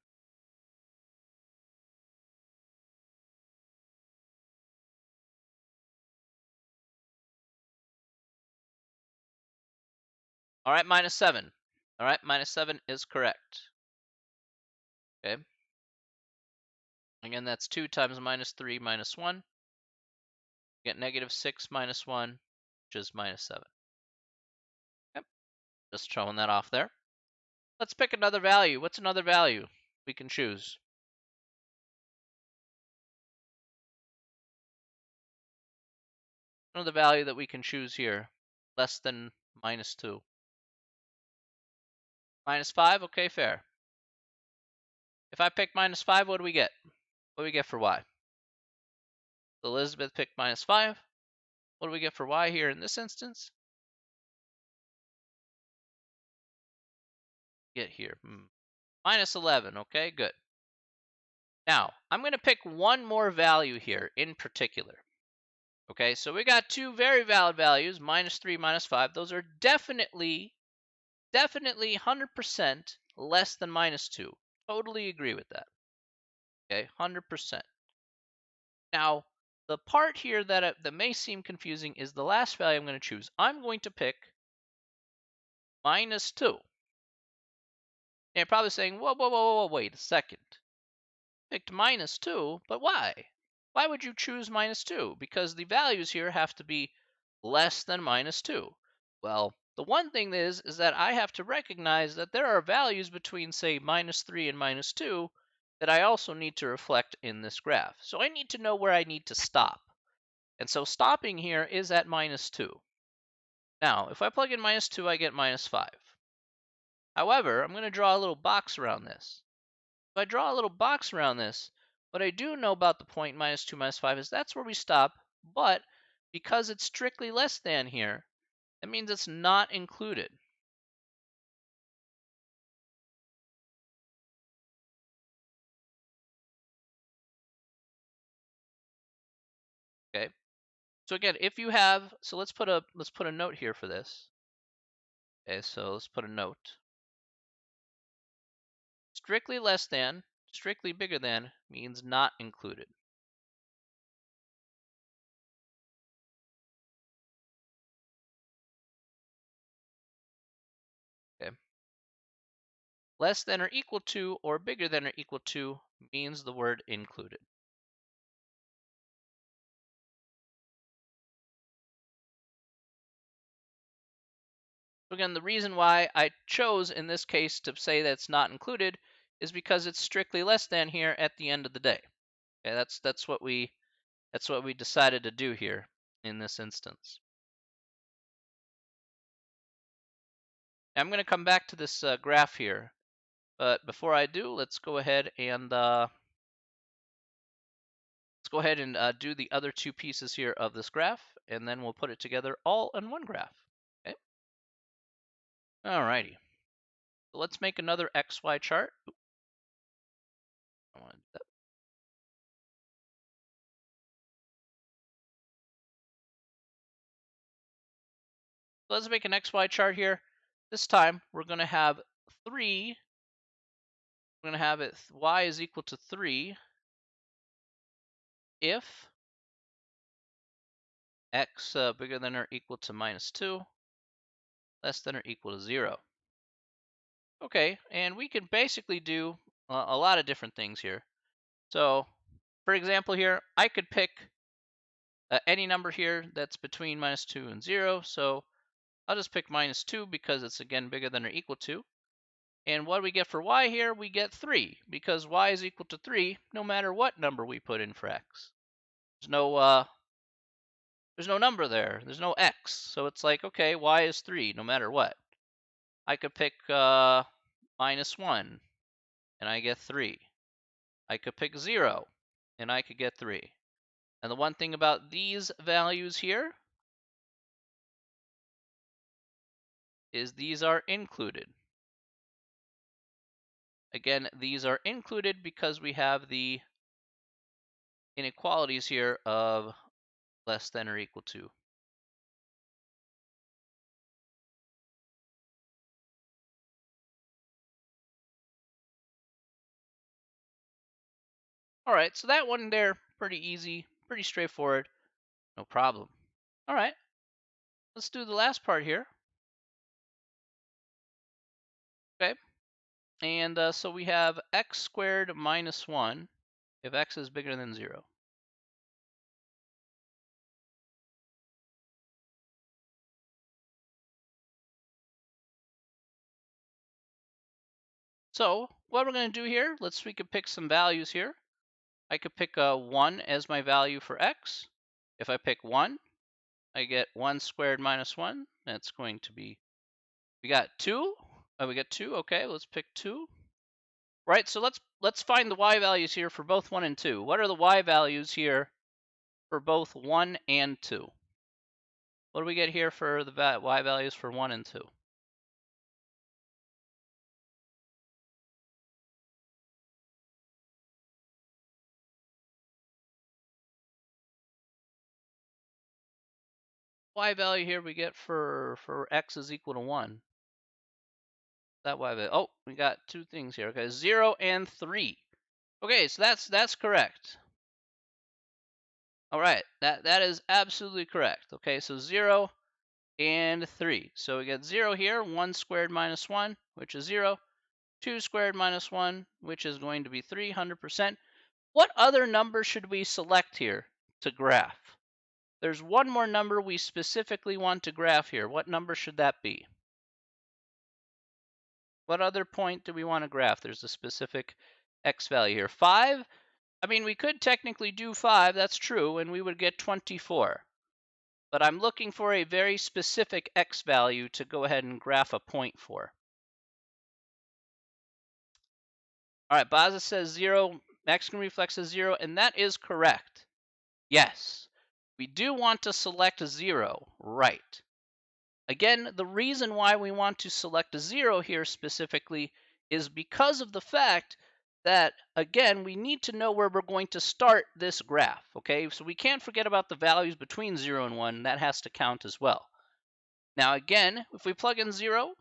All right, minus 7. All right, minus 7 is correct. Okay. Again, that's 2 times minus 3 minus 1. Get negative 6 minus 1, which is minus 7. Yep, just showing that off there. Let's pick another value. What's another value we can choose? Another value that we can choose here, less than minus 2. Minus 5, okay, fair. If I pick minus 5, what do we get? What do we get for y? Elizabeth picked minus 5. What do we get for y here in this instance? Get here. Minus 11, okay, good. Now, I'm going to pick one more value here in particular. Okay, so we got two very valid values, minus 3, minus 5. Those are definitely 100% less than minus 2. Totally agree with that. Okay, 100%. Now, the part here that may seem confusing is the last value I'm going to choose. I'm going to pick minus 2. And you're probably saying, whoa, wait a second. Picked minus 2, but why? Why would you choose minus 2? Because the values here have to be less than minus 2. Well, the one thing is that I have to recognize that there are values between, say, minus 3 and minus 2 that I also need to reflect in this graph. So I need to know where I need to stop. And so stopping here is at minus 2. Now, if I plug in minus 2, I get minus 5. However, I'm going to draw a little box around this. If I draw a little box around this, what I do know about the point minus 2 minus 5 is that's where we stop, but because it's strictly less than here, that means it's not included. Okay. So again, if you have, so let's put a note here for this. Okay, so let's put a note. Strictly less than, strictly bigger than means not included. Okay. Less than or equal to or bigger than or equal to means the word included. So again, the reason why I chose in this case to say that it's not included is because it's strictly less than here at the end of the day. Okay, that's what we decided to do here in this instance. I'm going to come back to this graph here, but before I do, let's go ahead and do the other two pieces here of this graph, and then we'll put it together all in one graph. Okay. Alrighty. So let's make another XY chart. I want to do that. So let's make an XY chart here. This time we're going to have 3. We're going to have it y is equal to 3 if x bigger than or equal to minus 2, less than or equal to 0. Okay, and we can basically do a lot of different things here. So, for example here, I could pick any number here that's between minus 2 and 0. So I'll just pick minus 2 because it's, again, bigger than or equal to. And what do we get for y here? We get 3 because y is equal to 3 no matter what number we put in for x. There's no number there. There's no x. So it's like, okay, y is 3 no matter what. I could pick minus 1 and I get 3. I could pick 0 and I could get 3. And the one thing about these values here is these are included. Again, these are included because we have the inequalities here of less than or equal to. All right, so that one there, pretty easy, pretty straightforward, no problem. All right, let's do the last part here. Okay, and so we have x squared minus 1 if x is bigger than 0. So what we're going to do here, we could pick some values here. I could pick 1 as my value for x. If I pick 1, I get 1 squared minus 1. That's going to be, we got 2. Oh, we got 2. Okay, let's pick 2. Right, so let's find the y values here for both 1 and 2. What are the y values here for both 1 and 2? What do we get here for the y values for 1 and 2? Y value here we get for x is equal to 1. That y value. Oh, we got two things here. Okay, 0 and 3. Okay, so that's correct. All right, that is absolutely correct. Okay, so 0 and 3. So we get 0 here, 1 squared minus 1, which is 0. 2 squared minus 1, which is going to be 300%. What other number should we select here to graph? There's one more number we specifically want to graph here. What number should that be? What other point do we want to graph? There's a specific x value here. 5? I mean, we could technically do 5, that's true, and we would get 24. But I'm looking for a very specific x value to go ahead and graph a point for. All right, Baza says 0, Mexican reflex is 0, and that is correct. Yes, we do want to select a 0, right. Again, the reason why we want to select a 0 here specifically is because of the fact that, again, we need to know where we're going to start this graph, okay? So we can't forget about the values between 0 and 1. That has to count as well. Now, again, if we plug in 0,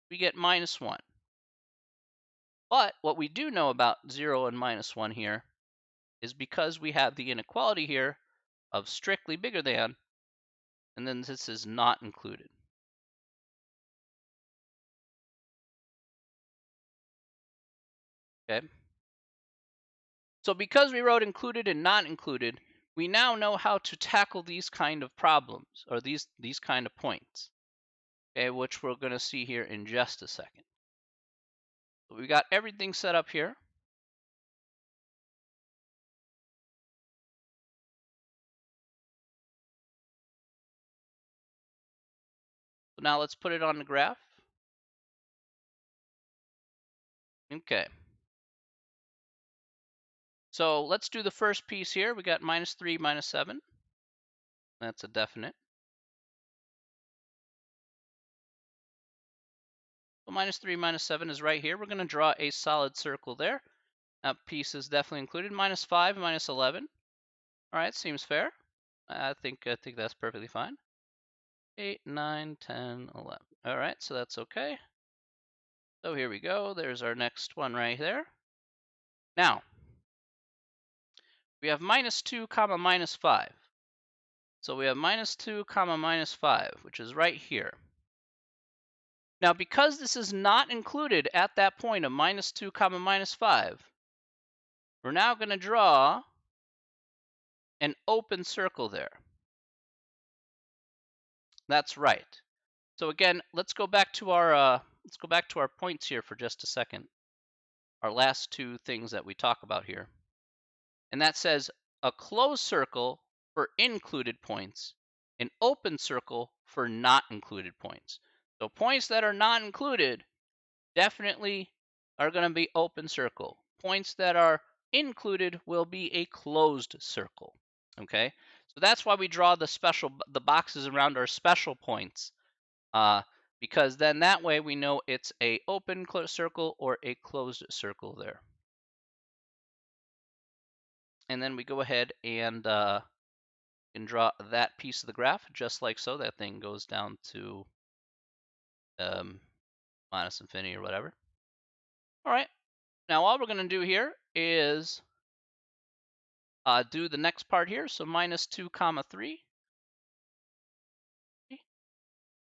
we get minus 1. But what we do know about 0 and minus 1 here is because we have the inequality here of strictly bigger than, and then this is not included. Okay? So because we wrote included and not included, we now know how to tackle these kind of problems, or these kind of points, okay, which we're going to see here in just a second. So we got everything set up here. So now let's put it on the graph. Okay. So let's do the first piece here. We got minus 3, minus 7. That's a definite. So minus 3, minus 7 is right here. We're going to draw a solid circle there. That piece is definitely included. Minus 5, minus 11. All right, seems fair. I think that's perfectly fine. 8, 9, 10, 11. All right, so that's okay. So here we go. There's our next one right there. Now, we have -2 comma -5. So we have -2 comma -5, which is right here. Now, because this is not included at that point of -2 comma -5, we're now going to draw an open circle there. That's right. So again, let's go back to our points here for just a second. Our last two things that we talk about here. And that says a closed circle for included points, an open circle for not included points. So points that are not included definitely are going to be open circle. Points that are included will be a closed circle. Okay, so that's why we draw the boxes around our special points, because then that way we know it's a open circle or a closed circle there. And then we go ahead and draw that piece of the graph just like so. That thing goes down to minus infinity or whatever. All right. Now all we're going to do here is do the next part here. So -2 comma 3.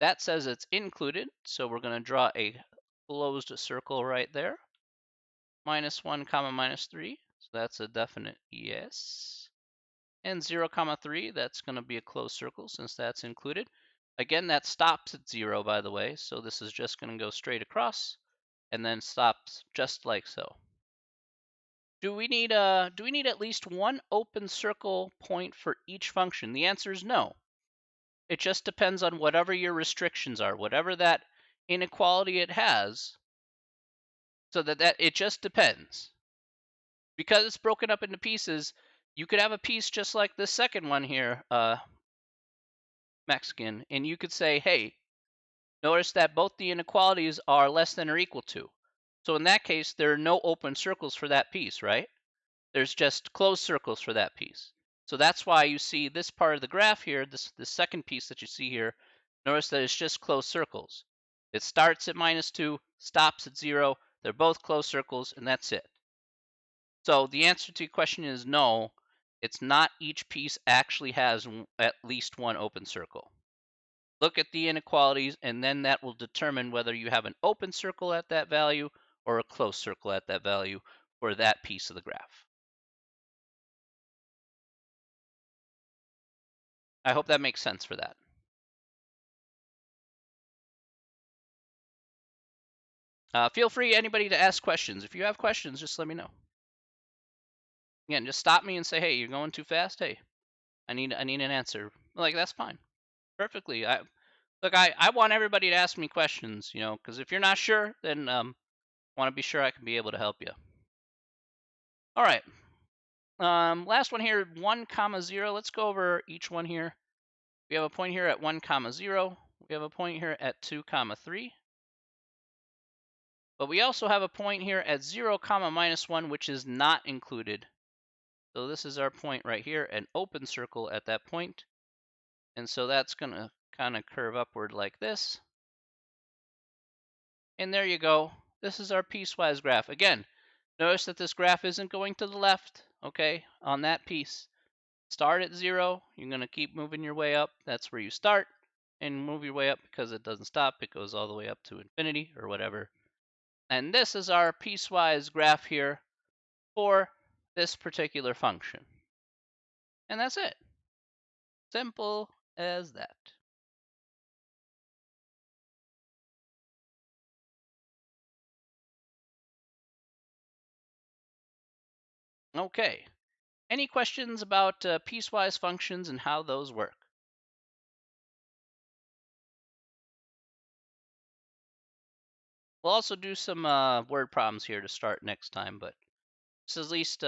That says it's included. So we're going to draw a closed circle right there. -1 comma -3. So that's a definite yes. And 0 comma 3, that's going to be a closed circle since that's included. Again, that stops at 0, by the way. So this is just going to go straight across and then stops just like so. Do we need at least one open circle point for each function? The answer is no. It just depends on whatever your restrictions are, whatever that inequality it has. So that it just depends. Because it's broken up into pieces, you could have a piece just like this second one here, Mexican, and you could say, hey, notice that both the inequalities are less than or equal to. So in that case, there are no open circles for that piece, right? There's just closed circles for that piece. So that's why you see this part of the graph here, this second piece that you see here, notice that it's just closed circles. It starts at -2, stops at 0. They're both closed circles, and that's it. So the answer to your question is no. It's not each piece actually has at least one open circle. Look at the inequalities, and then that will determine whether you have an open circle at that value or a closed circle at that value for that piece of the graph. I hope that makes sense for that. Feel free, anybody, to ask questions. If you have questions, just let me know. Again, just stop me and say, hey, you're going too fast. Hey, I need an answer. Like, that's fine. Perfectly. I want everybody to ask me questions, because if you're not sure, then I want to be sure I can be able to help you. All right. Last one here, 1 comma 0. Let's go over each one here. We have a point here at 1 comma 0. We have a point here at 2 comma 3. But we also have a point here at 0 comma -1, which is not included. So this is our point right here, an open circle at that point. And so that's going to kind of curve upward like this. And there you go. This is our piecewise graph. Again, notice that this graph isn't going to the left, okay, on that piece. Start at 0. You're going to keep moving your way up. That's where you start. And move your way up because it doesn't stop. It goes all the way up to infinity or whatever. And this is our piecewise graph here for this particular function. And that's it. Simple as that. Okay. Any questions about piecewise functions and how those work? We'll also do some word problems here to start next time, but this is at least...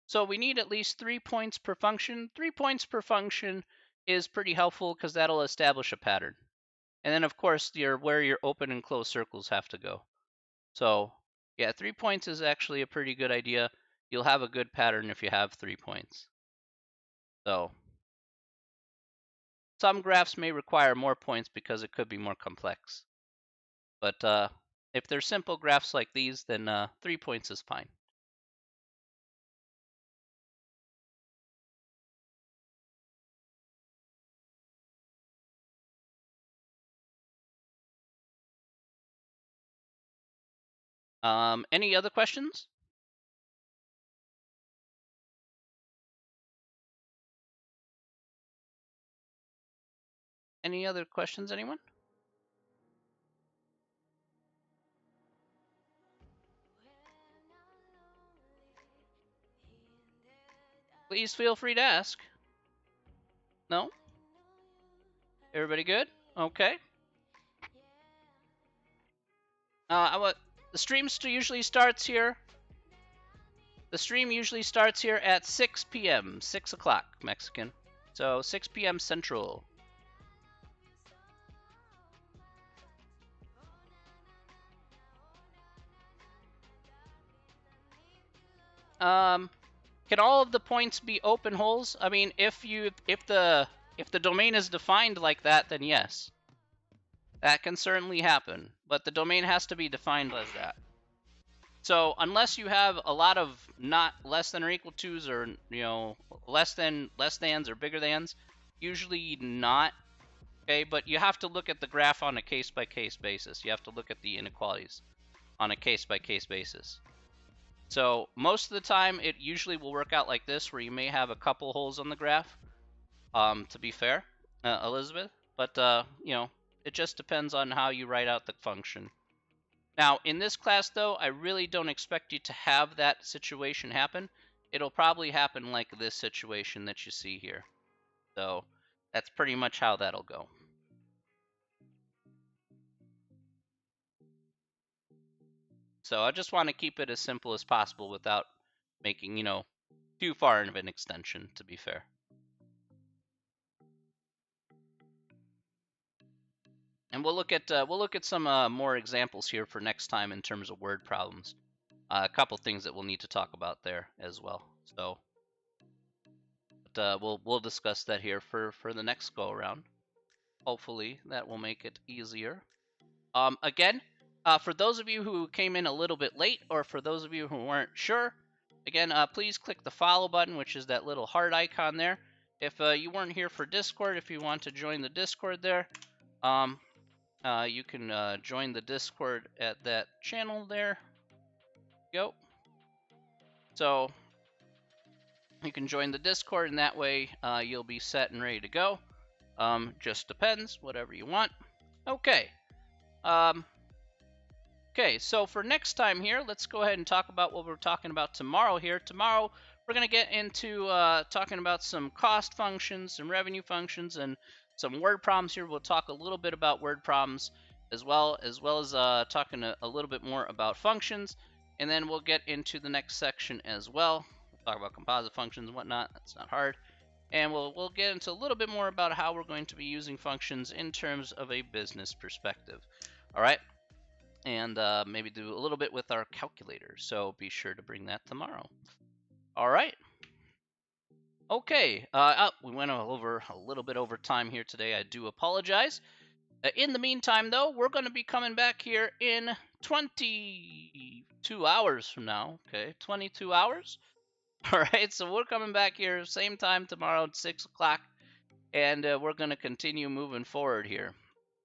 So we need at least 3 points per function. 3 points per function is pretty helpful because that'll establish a pattern. And then, of course, where your open and closed circles have to go. So, yeah, 3 points is actually a pretty good idea. You'll have a good pattern if you have 3 points. So, some graphs may require more points because it could be more complex. But if they're simple graphs like these, then 3 points is fine. Any other questions? Any other questions, anyone? Please feel free to ask. No? Everybody good? Okay. The stream usually starts here. The stream usually starts here at 6 p.m., 6 o'clock Mexican. So 6 p.m. Central. Can all of the points be open holes? I mean, if the domain is defined like that, then yes. That can certainly happen, but the domain has to be defined as that. So unless you have a lot of not less than or equal to's, or less thans or bigger thans, usually not. Okay, but you have to look at the graph on a case-by-case basis. You have to look at the inequalities on a case-by-case basis. So most of the time, it usually will work out like this, where you may have a couple holes on the graph, to be fair, Elizabeth. But, it just depends on how you write out the function. Now, in this class, though, I really don't expect you to have that situation happen. It'll probably happen like this situation that you see here. So that's pretty much how that'll go. So I just want to keep it as simple as possible without making, too far of an extension, to be fair. And we'll look at some more examples here for next time in terms of word problems. A couple things that we'll need to talk about there as well. So, but we'll discuss that here for the next go around. Hopefully that will make it easier. Again, for those of you who came in a little bit late, or for those of you who weren't sure, again, please click the follow button, which is that little heart icon there. If you weren't here for Discord, if you want to join the Discord there, you can join the Discord at that channel there. Go. So you can join the Discord, and that way you'll be set and ready to go. Just depends, whatever you want. Okay. Okay, so for next time here, let's go ahead and talk about what we're talking about tomorrow here. Tomorrow, we're going to get into talking about some cost functions, some revenue functions, and some word problems here. We'll talk a little bit about word problems as well as talking a little bit more about functions. And then we'll get into the next section as well. We'll talk about composite functions and whatnot. That's not hard. And we'll get into a little bit more about how we're going to be using functions in terms of a business perspective. All right. And maybe do a little bit with our calculator. So be sure to bring that tomorrow. All right. Okay. We went over a little bit over time here today. I do apologize. In the meantime, though, we're going to be coming back here in 22 hours from now. Okay, 22 hours. All right. So we're coming back here same time tomorrow at 6 o'clock. And we're going to continue moving forward here.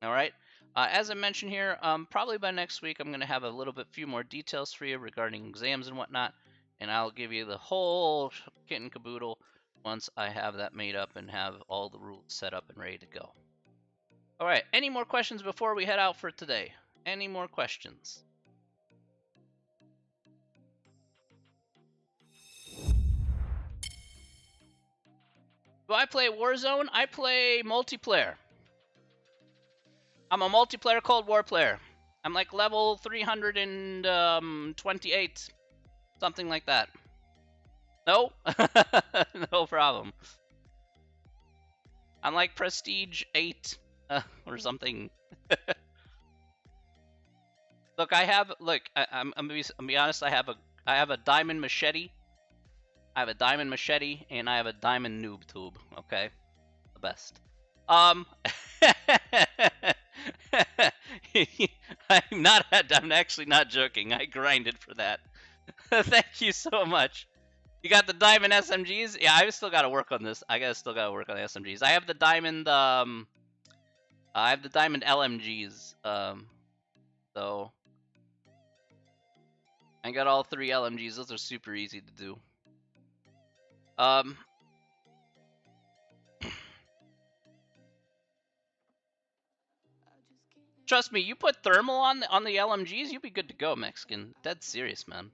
All right. As I mentioned here, probably by next week, I'm going to have a little bit few more details for you regarding exams and whatnot, and I'll give you the whole kit and caboodle once I have that made up and have all the rules set up and ready to go. All right, any more questions before we head out for today? Any more questions? Do I play Warzone? I play multiplayer. I'm a multiplayer Cold War player. I'm like level 328, something like that. No? No problem. I'm like Prestige 8 or something. Look, I'm gonna be honest. I have a diamond machete. I have a diamond machete, and I have a diamond noob tube. Okay, the best. Um, I'm actually not joking. I grinded for that. Thank you so much. You got the diamond SMGs? Yeah, I still got to work on this. Still got to work on the SMGs. I have the diamond LMGs. So I got all 3 LMGs. Those are super easy to do. Trust me, you put thermal on the LMGs, you'll be good to go, Mexican. Dead serious, man.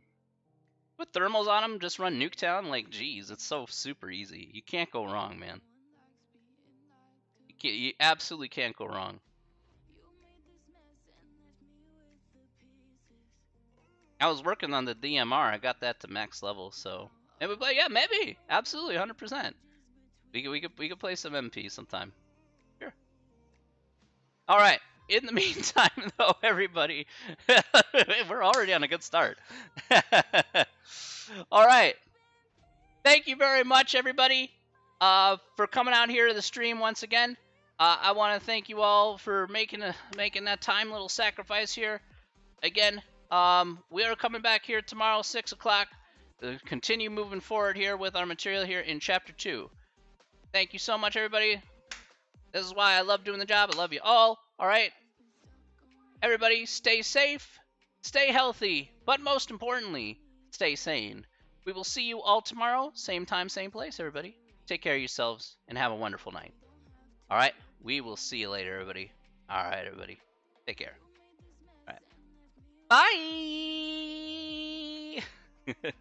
Put thermals on them, just run Nuketown. Like, geez, it's so super easy. You can't go wrong, man. You absolutely can't go wrong. I was working on the DMR. I got that to max level, so. But yeah, maybe, absolutely, 100%. We could play some MP sometime. Sure. All right. In the meantime, though, everybody, we're already on a good start. All right. Thank you very much, everybody, for coming out here to the stream once again. I want to thank you all for making that time little sacrifice here. Again, we are coming back here tomorrow, 6 o'clock, to continue moving forward here with our material here in Chapter 2. Thank you so much, everybody. This is why I love doing the job. I love you all. All right. Everybody, stay safe, stay healthy, but most importantly, stay sane. We will see you all tomorrow, same time, same place, everybody. Take care of yourselves and have a wonderful night. All right. We will see you later, everybody. All right, everybody. Take care. All right. Bye.